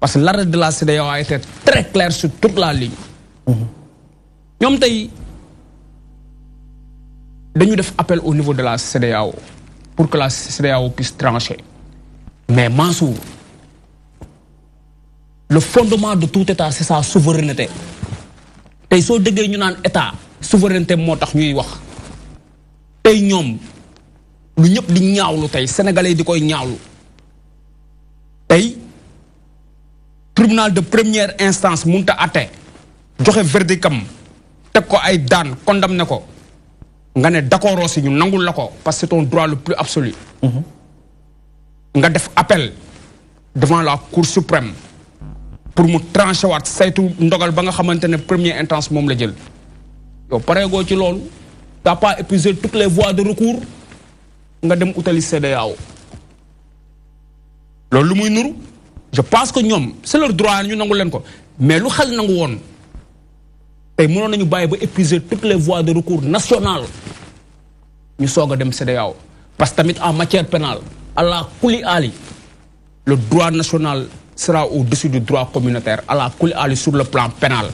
parce que l'arrêt de la CEDEAO a été très clair sur toute la ligne. ñoom tey dañu def appel au niveau de la CEDEAO pour que la CEDEAO puisse trancher. mais Mansour le fondement de tout état c'est sa souveraineté. tey soo déggee ñu naan état souveraineté moo tax ñuy wax. tey ñoom lu ñëpp di ñaawlu tey sénégalais di koy ñaawlu. tey tribunal de première instance mënut a àtte joxe verdict am teg ko ay daan condamné ko nga ne d'accord si ñu nangul la ko parce que c'est ton droit le plus absolu. nga def appel devant la cour suprême pour mu tranché waat saytu ndogal ba nga xamante ne première instance moom la jël. yow pareegoo ci loolu t'as pas épuisé toutes les voies de recours nga dem utali CEDEAO loolu lu muy nuru. je pense que ñoom c'est leur droit ñu nangu leen ko mais lu xel nangu woon tey mënoon nañu bàyyi ba épuiser toutes les voies de recours nationales ñu soog a dem CEDEAO parce que tamit en matière pénale ala kuli ali le droit national sera au-dessus du droit communautaire ala kuli ali sur le plan pénal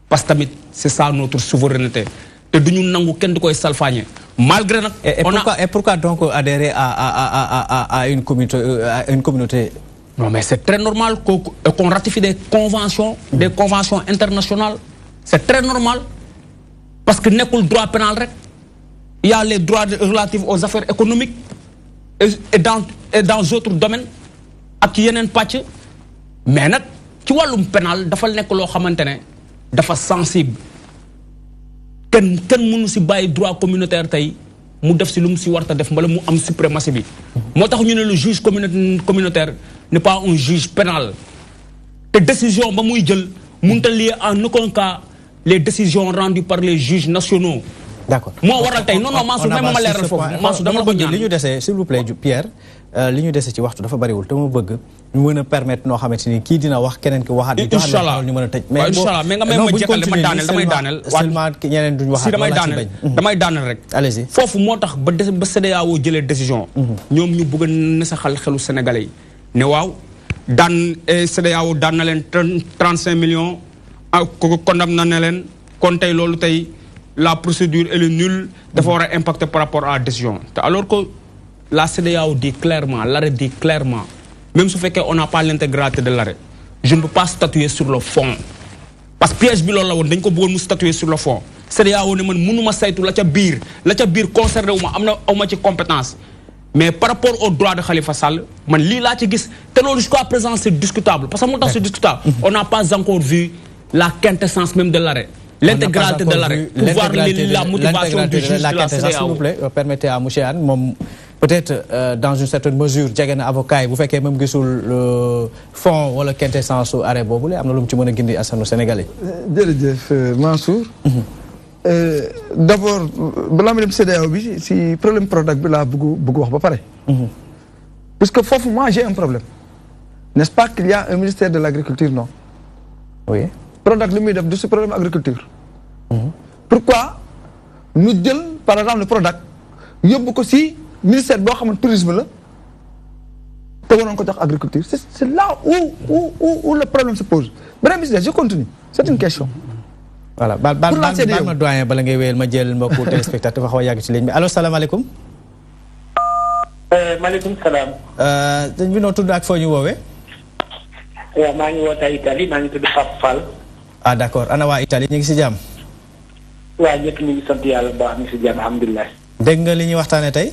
parce que tamit c'est ça notre souveraineté te duñu nangu kenn di koy salfaañe malgré nag. et pourquoi donc adhérer à une communauté. Non, mais c'est très normal qu'on ratifie des conventions internationales. C'est très normal. Parce que n'est pas le droit pénal. Il y a les droits relatifs aux affaires économiques et dans d'autres domaines. Ak yenen patch. Mais nak ci walum pénal dafa nek lo xamantene dafa sensible. Ken mënu ci baye droit communautaire tay mu def ci lum ci warta def mbala mu am suprématie bi. Motax ñu ne le juge communautaire n'est pas un juge pénal. Les décisions ba muy jël mënta lié en aucun cas les décisions rendues par les juges nationaux. D'accord. Moo waral tey non Mansour même ma leeral foofu Mansour dama la ko ñaan li ñu dese s'il vous plaît Pierre li ñu dese ci waxtu dafa bariwul te ma bëgg ñu mën a permettre noo xamante ni kii dina wax keneen ki waxaat ñu joxaat ñu mën a tëj mais inchallah mais nga may ma jekkal damay daaneel seulement ñeneen duñ waxaat damay daaneel rek allez-y foofu moo tax ba CEDEAO jëlee décision ñoom ñu bëgg a nasaxal xelu sénégalais yi ne waaw daan CEDEAO daan na leen 35 millions ko condamné na leen kon tey loolu tey la procédure elle est nulle dafa war a impacter par rapport à la décision alors que la CEDEAO dit clairement l'arrêt dit clairement même su fekkee on n'a pas l'intégralité de l'arrêt je ne peux pas statuer sur le fond parce que piège bi loolu la woon dañ ko bëggoon mu statuer sur le fond CEDEAO ne man mënuma saytu la ca biir concerné wu ma am na aw ma ci compétence mais par rapport au droit de Khalifa Sall man lii laa ci gis te loolu jusqu'à présent c'est discutable parce que moo tax c'est discutable on n'a pas encore vu la quintessence même de l'arrêt. L'intégralité de l'arrêt, pour voir la motivation du juge de la CEDEAO. S'il vous plaît, permettez à Mouché Anne, peut-être dans une certaine mesure, jege na avocat yi bu fekkee même gisul fond wala quintessence su arrêt boobu la am na lu mu ci mën a gindi askanu Sénégalais. jërëjëf Mansour. D'abord balaa ma dem CEDEAO bi si problème Prodac bi laa bëgg wax ba pare. Puisque foofu moi j'ai un problème. N'est-ce pas qu'il y a un ministère de l'agriculture non? Oui. Prodac li muy def du si problème agriculture. Pourquoi ñu jël par exemple le Prodac yóbbu ko si ministère boo xam ne tourisme la te waroon ko jox agriculture c'est là où le problème se pose. Beneen bi je continue c'est une question. Voilà baal ma doyen bala ngay wéyal ma jël mbokku téléspectateur dafa xaw a yàgg ci ligne bi allo salaamaaleykum. maaleykum salaam. dañ bi noo tudd ak foo ñu woowee. waaw maa ngi woote Italie maa ngi tudd Pape Fall. ah d'accord ana waa Italie ñu ngi si jàmm. waaw ñëpp ñu ngi sant yàlla bu baax ñu ngi si jàmm alhamdulilah. dégg nga li ñuy waxtaanee tey.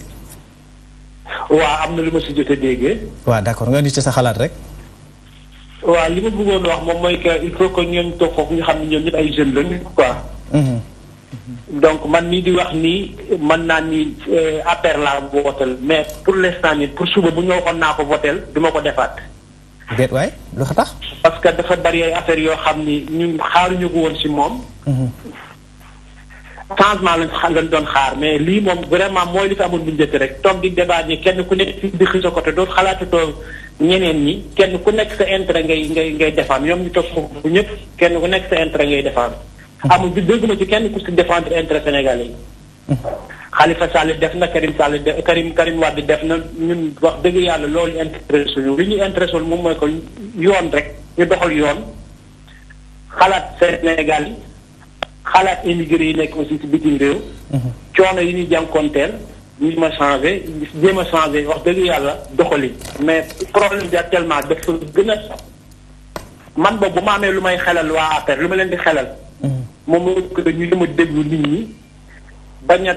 waaw am na lu ma si jot a déggee. waaw d'accord nga nit ci sa xalaat rek. waaw li ma bëggoon wax moom mooy que il faut que ñoom toog foofu ñu xam ne ñoom ñëpp ay jeunes lañu quoi. donc man mii di wax nii mën naa ni APR laa votel mais pour l'instant nii pour suba bu ñu waxoon naa ko votel du ma ko defaat. déet waay lu ko tax. parce que dafa bari ay affaires yoo xam ni ñun xaaruñu ko woon si moom. changement lañ doon xaar mais lii moom vraiment mooy li fi amoon bu njëkk rek toog di débat ni kenn ku nekk di xi sa côté dootu xalaatatoo ñeneen ñi kenn ku nekk sa intérêt ngay défendre ñoom ñu toog foofu ñëpp kenn ku nekk sa intérêt ngay défendre. amul bi dégguma ci kenn ku si défendre intérêt sénégalais yi. Khalifa Sall def na Karim Sall Karim Wade def na ñun wax dëgg yàlla loolu intéressé ñu li ñu intéressé moom mooy ko yoon rek ñu doxal yoon xalaat Sénégal yi xalaat immigré yi nekk aussi ci bitim réew. coono yi ñuy jànkoonteel ñu ma changé jéem a changé wax dëgg yàlla doxali mais problème bi actuellement dafa gën a man boobu bu ma amee lu may xelal waa APR lu ma leen di xelal. moom moo ko ñu dem a déglu nit ñi bañ a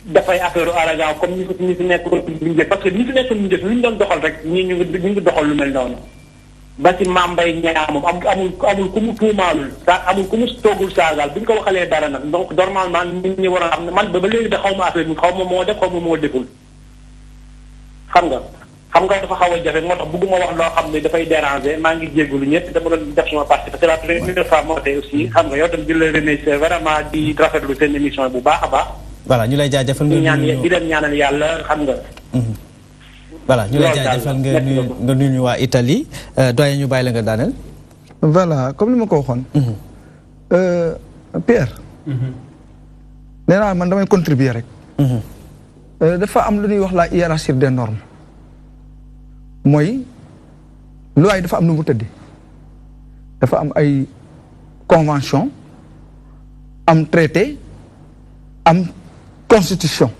dafay affaire aragan comme ñi fi nekk ñu njëkk parce que ñi fi nekk ñu njëkk lu ñu doon doxal rek ñii ñu ngi doxal lu mel noonu. ba ci Mame Mbaye Niang moom amul ku mu tuumaalul amul ku mu toogul saagaal bu ñu ko waxalee dara nag donc normalement nit ñi war a xam ne man ba léegi de xaw ma affaire bi xaw ma moo def xaw ma moo deful. xam nga dafa xaw a jafe moo tax bëgguma wax loo xam ne dafay déranger maa ngi jégalu ñëpp dama doon def sama partie parce que la première fois moo tey aussi xam nga yow tam di la remercier vraiment di rafetlu seen émission bu baax a baax. voilà ñu lay jaajëfal di leen ñaanal yàlla xam nga. voilà ñu lay jaajëfal nga nuyu ñu waa Italie doyen ñu bàyyi la nga daaneel. voilà comme ni ma ko waxoon. Pierre. nee naa man damay contribuer rek. dafa am lu ñuy wax la hiérarchie des normes. mooy loi yi dafa am nu mu tëddee dafa am ay convention am traité am constitution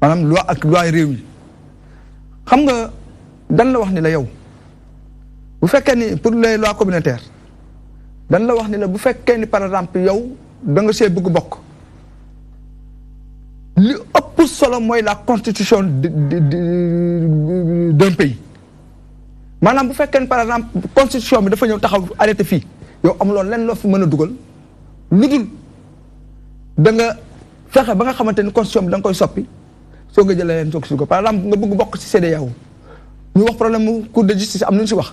maanaam loi ak loi réew yi xam nga dan la wax ni la yow bu fekkee ni pour les lois communautaires dan la wax ni la bu fekkee ni par exemple yow da nga see bëgg bokk li ëpp solo mooy la constitution d'un pays maanaam bu fekkee ni par exemple constitution bi dafa ñëw taxaw arrêté fii yow amuloon lenn loo fi mën a dugal lu dul da nga fexe ba nga xamante ni constitution bi da nga koy soppi soo nga jëlee leen soog si ko par exemple nga bëgg bokk ci CEDEAO ñu wax problème mu cour de justice am nañu si wax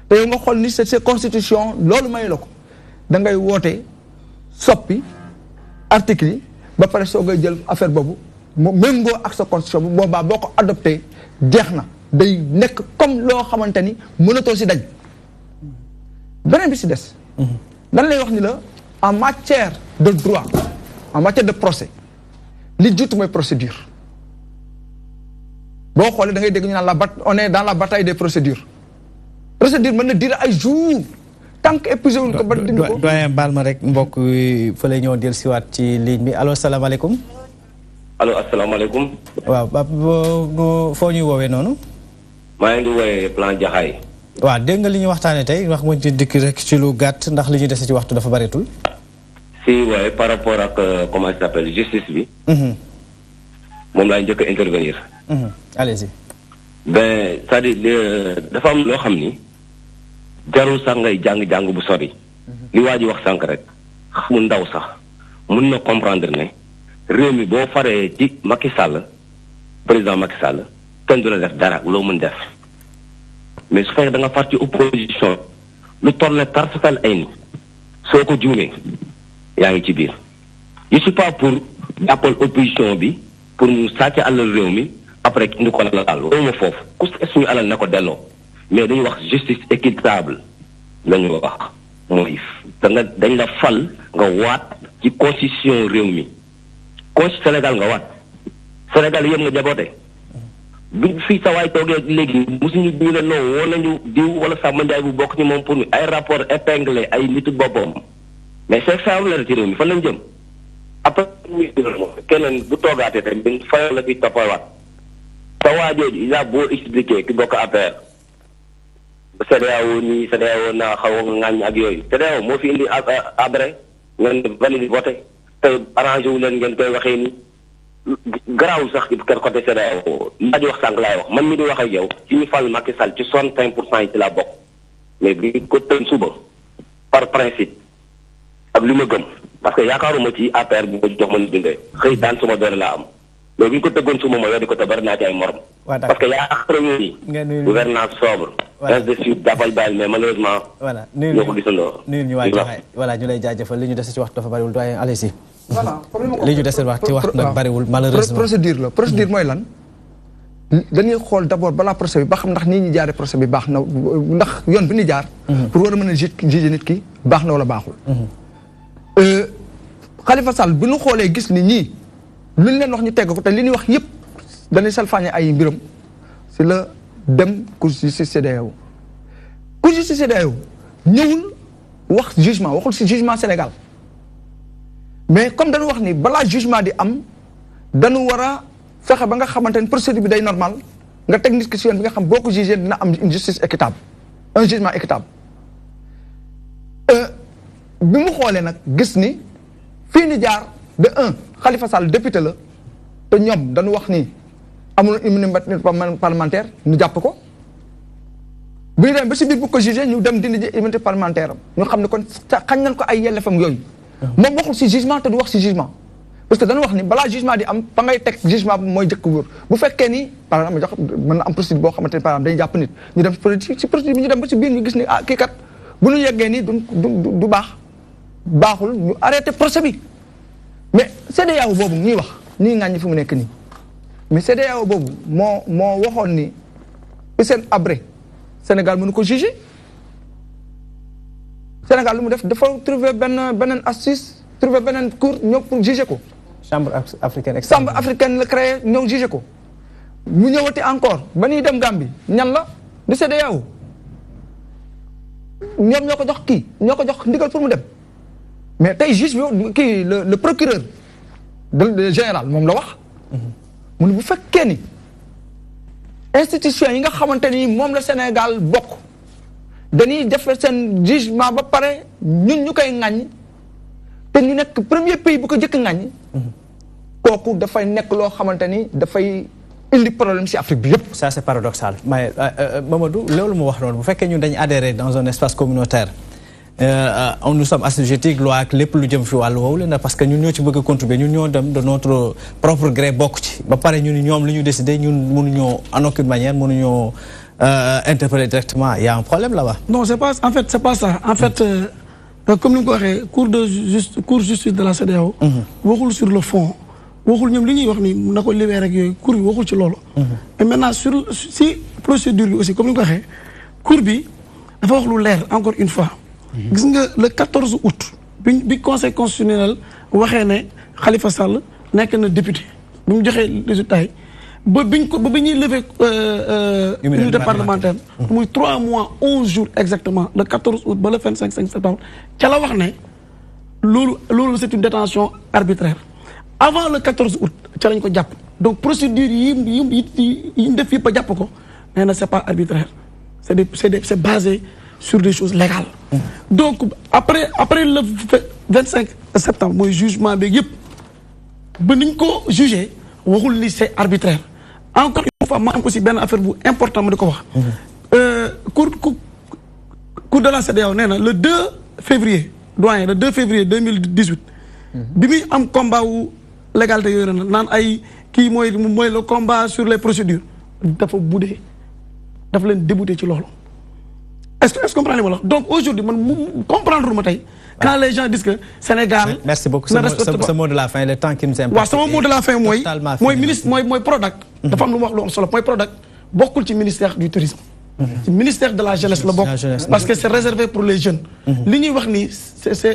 te yow nga xool ni sa constitution loolu may la ko da ngay woote soppi article yi ba pare soo ngay jël affaire boobu mu méngoo ak sa constitution bu boobaa boo ko adopté jeex na day nekk comme loo xamante ni mënatoo si daj beneen bi si des dan lay wax ni la en matière de droit en matière de procès li jiitu mooy procédure boo xoolee da ngay dégg ñu naan on est dans la bataille des procédures procédure mën na dire ay jours tant que épuisé wuñ ko ba dindi ko doyen baal ma rek mbokk fa lay ñëw del siwaat ci ligne bi allo salaamaaleykum allo asalaamaaleykum waaw foo ñuy woowee noonu maa ngi woowee plan Jaxaay waaw dégg nga li ñu waxtaane tey wax nga ci dikk rek ci lu gàtt ndax li ñu dese ci waxtu dafa bareetul si waaye par rapport ak comment ça s'appelle justice bi moom laay njëkk a intervenir allez-y ben c'est-à-dire dafa am loo xam ni jarul sax ngay jàng-jàng bu sori li waa ji wax sànq rek xamul ndaw sax mun na comprendre ne réew mi boo faree ci Macky Sall président Macky Sall kenn du la def dara loo mën def mais su fekkee da nga far ci opposition lu toll ne tarfatal ay ni soo ko juumee yaa ngi ci biir je suis pas pour jàppal opposition bi pour mu sàcc alal réew mi après indi ko la laal loolu ma foofu ku suñu alal na ko delloo mais dañuy wax justice équitable la ñu wax mooy dañ la fal nga waat ci constitution réew mi constitution Sénégal nga waat Sénégal yëpp nga jaboote bi fii sa waay toogee léegi mosuñu ñu ne non woo nañu diw wala Samba Ndiaye bu bokk ci moom pour ay rapport épinglé ay nitu boppam mais c'est ça la ci réew mi fan lañ jëm après keneen bu toogaatee tamit fayal la fi toppalaat sa waa jooju il a beau expliquer ki bokk affaire CEDEAO nii CEDEAO naa xaw a ŋaañ ak yooyu CEDEAO moo fi indi abré ngeen valide voté te arrangé wu leen ngeen koy waxee ni garaawul sax ci côté CEDEAO laa di wax sànq laay wax man mi di wax ak yow ci ñu fal Macky Sall ci 65% yi ci laa bokk mais bi ko tën suba par principe ak li ma gëm parce que yaakaaruma ci APR bi ma jox ma ni dundee xëy daan suma doole laa am mais bu ñu ko tëggoon suma ma weddi ko te bari naa ci ay morom parce que yaakaaruma ni gouvernance sobre ainsi de suite jàppal bàyyil mais malheureusement ñoo ko gisandoo ñu waay joxe voilà ñu lay jaajëfal li ñu dese ci waxtu dafa bariwul doyen allez-y li ñu dese wax ci waxtu nag bariwul malheureusement procédure mooy lan dañuy xool d'abord balaa procès bi ba xam ndax nii ñu jaaree procès bi baax na ndax yoon bi ñu jaar pour war a mën a juger nit ki baax na wala baaxul Khalifa Sall bi ñu xoolee gis ni ñii lu ñu leen wax ñu tegg ko te li ñuy wax yëpp dañuy salfaañe ay mbiram si la dem cour justice CEDEAO cour justice CEDEAO ñëwul wax jugement waxul si jugement Sénégal mais comme dañu wax ni balaa jugement di am dañu war a fexe ba nga xamante ni procédure bi day normal nga teg nit ki si yoon bi nga xam boo ko jugé dina am une justice équitable un jugement équitable bi mu xoolee nag gis ni fii ni jaar de un Khalifa Sall député la te ñoom dañu wax ni amul immunité parlementaire ñu jàpp ko bu ñu dem ba si biir bu ko jugé ñu dem dindi immunité parlementaire am ñu xam ne kon xañ nañ ko ay yellefam yooyu moom waxul si jugement te du wax si jugement parce que dañu wax ni balaa jugement di am fa ngay teg jugement bi mooy jëkk wóor bu fekkee ni par exemple jox mën na am procédure boo xamante ni par exemple dañuy jàpp nit ñu dem si procédure bi ñu dem ba si biir ñu gis ni ah kii kat bu ñu yeggee nii du baaxul ñu arrêté procès bi mais CEDEAO boobu ñuy wax ñuy ŋàññi fi mu nekk nii mais CEDEAO boobu moo waxoon ni Hissène Habré Sénégal mënu ko juger Sénégal lu mu def dafa trouver beneen astuce trouver beneen cour ñëw pour juger ko. chambre africaine la créé ñëw juger ko mu ñëwati encore ba ñuy dem Gambie ñan la du CEDEAO ñoom ñoo ko jox kii ñoo ko jox ndigal pour mu dem mais tey juge bi kii le procureur de général moom la wax. mu ne bu fekkee ni institution yi nga xamante ni moom la Sénégal bokk dañuy def seen jugement ba pare ñun ñu koy ŋàññ te ñu nekk premier pays bu ko jëkk ŋàññ kooku dafay nekk loo xamante ni dafay indi problème ci Afrique bi yëpp. ça c'est paradoxal mais Mamadou loolu mu wax noonu bu fekkee ñun dañu adhérer dans un espace communautaire nous sommes assujettis loi ak lépp lu jëm fi wàllu woowu la parce que ñun ñoo ci bëgg a contribuer ñun ñoo dem de notre propre gré bokk ci ba pare ñun ñoom li ñu décidé ñun mënuñoo en aucune manière mënuñoo interpeller directement il y a un problème là-bas. non c'est pas en fait c'est pas ça en fait comme ni nga ko waxee cour justice de la CEDEAO waxul sur le fond waxul ñoom li ñuy wax ni na ko libéré rek yooyu cour bi waxul ci loolu et maintenant si procédure bi aussi comme ni nga ko waxee cour bi dafa wax lu leer encore une fois gis nga le 14 août bi conseil constitutionnel waxee ne Khalifa Sall nekk na député bi mu joxee résultat yi ba bi ñuy lever immunité parlementaire muy 3 mois 11 jours exactement le 14 août ba le 25 septembre ca la wax ne loolu c'est une détention arbitraire avant le 14 août ca lañ ko jàpp donc procédure yi ñu def yëpp a jàpp ko nee na c'est pas arbitraire c'est basé sur des choses légales donc après le 25 septembre mooy jugement bi yëpp ba niñ ko jugé waxul ni c'est arbitraire encore une fois ma am aussi benn affaire bu important ma di ko wax cour de la CEDEAO nee na le 2 février doyen le 2 février 2018 bi muy am combat wu légalité yooyu na naan ay kii mooy le combat sur les procédures dafa buddee dafa leen débouté ci loolu est-ce que comprendre ma la donc aujourd'hui man comprendre ma tey quand les gens disent que Sénégal merci beaucoup ce mot de la fin le temps qui nous importe waaw sama mot de la fin mooy ministre mooy Prodac dafa am lu mu wax lu am solo mooy Prodac bokkul ci ministère du tourisme ci ministère de la jeunesse la bokk parce que c'est réservé pour les jeunes li ñuy wax nii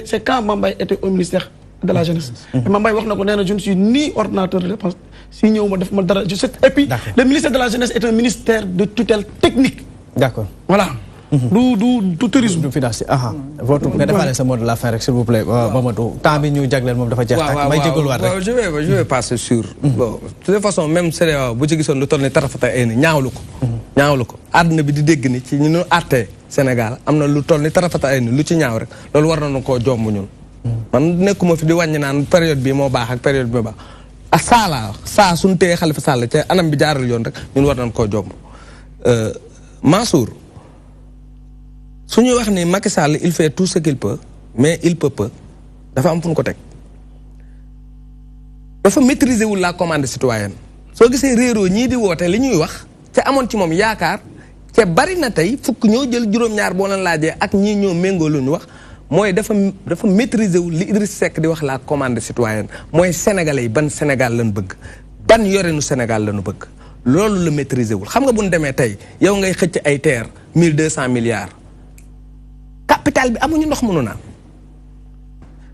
c'est quand Mame Mbaye était au ministère de la jeunesse Mame Mbaye wax na ko nee na je ne suis ni ordonnateur de dépense si ñëw ma def ma dara et puis le ministère de la jeunesse est un ministère de tutelle technique d'accord voilà du tourisme du financier votre nga defaale sa mot de la fin rek s'il vous plaît Mamadou temps bi ñu jagleel moom dafa jeex tak may jégalu waat rek je vais passer sur bon de toute façon même CEDEAO bu ci gisoon lu toll ni tarafata ay ni ñaawlu ko àdduna bi di dégg ni ci ñu àttee Sénégal am na lu toll ni tarafata ay ni lu ci ñaaw rek loolu war nañu koo jomb ñun. man nekkuma fi di wàññi naan période bi moo baax ak période bi moo baax ak saa suñu téye Khalifa Sall ca anam bi jaaral yoon rek ñun war nañu koo jomb. Mansour su ñuy wax ni Macky Sall il fait tout ce qu'il peut mais il peut peu dafa am fu ñu ko teg dafa maîtriser wul la commande citoyenne soo gisee réeroo ñii di woote li ñuy wax te amoon ci moom yaakaar. te bari na tey fukk ñoo jël juróom-ñaar boo leen laajee ak ñii ñoo méngoo lu ñu wax mooy dafa maîtriser wu li Idriss Seck di wax la commande citoyenne mooy sénégalais yi ban Sénégal lañu bëgg ban yorenu Sénégal lañu bëgg loolu la maîtriser wul xam nga bu ñu demee tey yow ngay xëcc ay terre 1200 milliards capital bi amuñu ndox mënu naan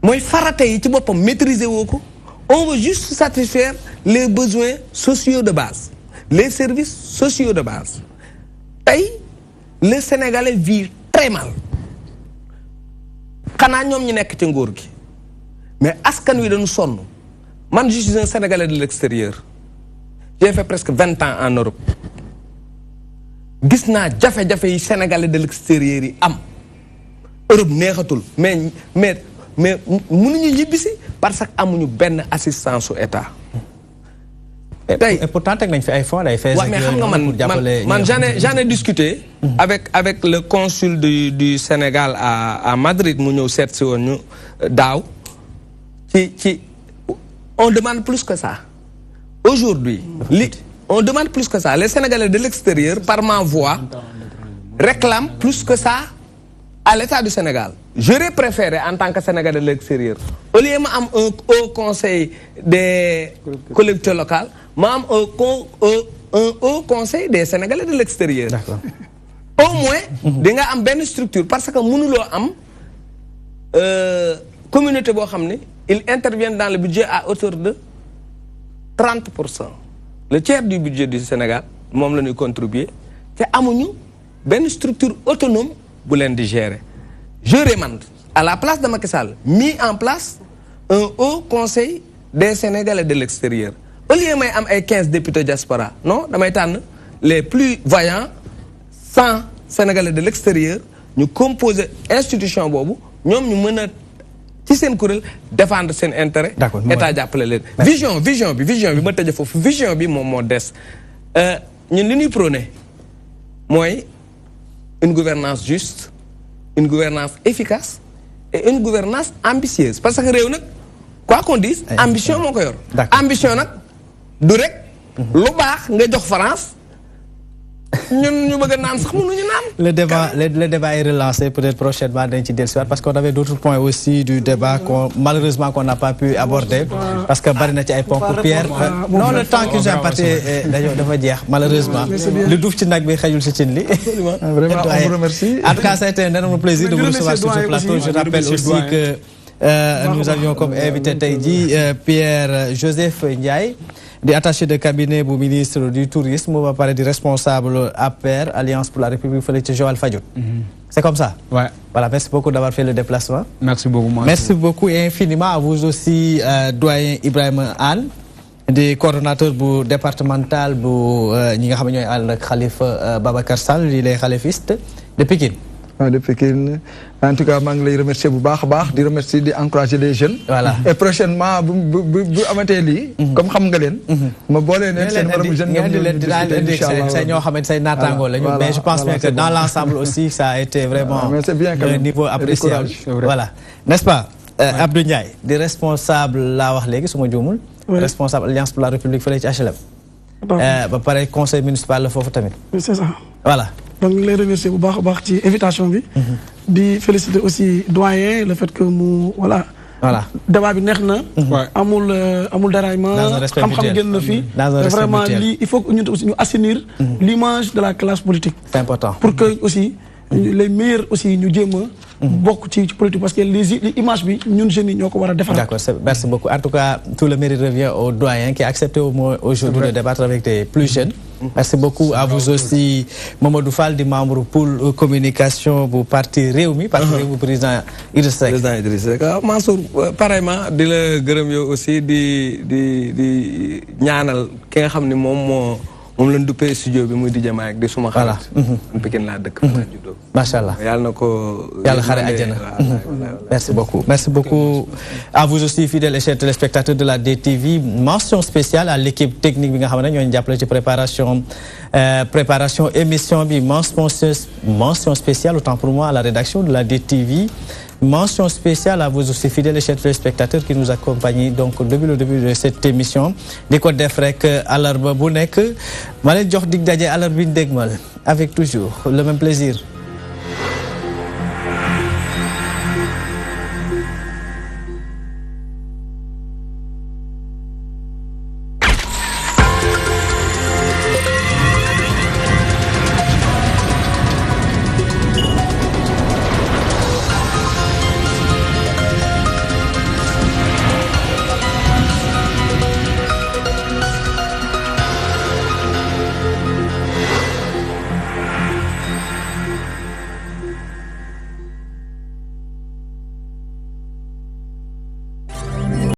mooy farata yi ci boppam maîtriser woo ko on veut juste satisfaire les besoins sociaux de base les services sociaux de base tey le Sénégalais vit très mal xanaa ñoom ñu nekk ci nguur gi mais askan wi dañu sonn man je suis un Sénégalais de l'extérieur j'ai fait presque 20 ans en Europe gis naa jafe-jafe yi Sénégalais de l'extérieur yi am Europe neexatul mais mënuñu ñibbisi parce que amuñu benn assistance su état. Et pourtant teg nañ fi ay fonds ay faits. mais xam nga man j'en ai discuté. avec le consul du Sénégal à Madrid mu ñëw seet si woon ñu daaw on demande plus que ça. Aujourd'hui on demande plus que ça les Sénégalais de l'extérieur par ma voix réclament plus que ça à l'État du Sénégal. J'aurais préféré en tant que Sénégalais de l'extérieur au lieu ma am un haut conseil des collectivités locales ma am un haut conseil des Sénégalais de l'extérieur. D'accord. Au moins di nga am benn structure parce que mënuloo am communauté boo xam ne ils interviennent dans le budget à hauteur de 30%. Le tiers du budget du Sénégal moom la ñuy contribuer te amuñu benn structure autonome bu leen di gérer. Je demande à la place de Macky Sall mis en place un haut conseil des Sénégalais de l'extérieur. Au lieu may am ay 15 députés diaspora non damay tànn les plus vaillants 100 Sénégalais de l'extérieur ñu composer institution boobu ñoom ñu mën a ci seen kuréel défendre seen intérêt. D'accord, état jàppale leen. vision bi ma tëjee foofu vision bi moom moo des ñun li ñuy prôné mooy une gouvernance juste une gouvernance efficace et une gouvernance ambitieuse parce que réew nag quoi qu'on dise ambition moo ko yor. ambition nag du rek lu baax nga jox France ñun ñu bëgg naan sax mënuñu naan. Le débat est relancé peut-être prochainement dañ ci dellusiwaat parce qu'on avait d'autres points aussi du débat malheureusement qu'on n'a pas pu aborder parce que bari na ci ay points pour Pierre. Non, le temps qui nous a imparti dafa jeex malheureusement. lu duuf ci nag bi xajul ci cin li. Vraiment on vous remercie. En tout cas ça a été un énorme plaisir de vous recevoir sur ce plateau. Je rappelle aussi que nous avions comme invité tey jii Pierre Joseph Ndiaye di attaché de cabinet bu ministre du tourisme ba pare di responsable APR Alliance pour la République fële ci Joal Fadiouth. C'est comme ça. Ouais. Voilà, merci beaucoup d'avoir fait le déplacement. Merci beaucoup. Merci beaucoup et infiniment à vous aussi doyen Ibrahima Anne di coordonnateur bu départemental bu ñi nga xam ne ñooy ànd ak Khalifa Babacar Sall di les khalifistes de Pikine. De Pékin. En tout cas, je les remercie beaucoup. Je remercie d'encourager les jeunes. Voilà. Et prochainement, comme vous savez, je mais je pense bien que dans l'ensemble aussi, ça a été vraiment un niveau appréciable. Voilà. N'est-ce pas, Abdou Ndiaye, des responsables, responsable Alliance pour la République fële ci HLM. Pareil, conseil municipal, c'est ça. Voilà. Donc je les remercie bu baax a baax ci invitation bi. di féliciter aussi doyen le fait que mu voilà. débat bi neex na. amul déraillement. xam-xam génn na fi. vraiment lii il faut que ñun aussi ñu assainir l'image de la classe politique. C'est important. pour que aussi les meilleurs aussi ñu jéem a bokk ci politique parce que les images bi ñun jeunes yi ñoo ko war a defar. D'accord, merci beaucoup. En tout cas, tout le mérite revient au doyen qui a accepté au moins aujourd'hui de débattre avec des plus jeunes. Merci beaucoup à vous aussi, Mamadou Fall, di membre pour communication bu parti Rewmi, parti Rewmi président Idriss Seck. Président Idriss Seck Mansour pareillement di la gërëm yow aussi di ñaanal ki nga xam ne moom moom lañ duppee studio bi muy DJ Mike di suma xarit. voilà Pikine laa dëkk. macha allah yàlla na ko. yàlla xare àjjana. merci beaucoup merci beaucoup à vous aussi fidèles et chers téléspectateurs de la DTV. Mention spéciale à l'équipe technique bi nga xam ne ñoo ñu jàppale ci préparation émission bi mention spéciale autant pour moi à la rédaction de la DTV. Mention spéciale à vous aussi fidèles et chers téléspectateurs qui nous accompagnent donc depuis le début de cette émission. di ko def rek àllarba bu nekk ma leen jox dig daje àllarba bi dégmal avec toujours le même plaisir.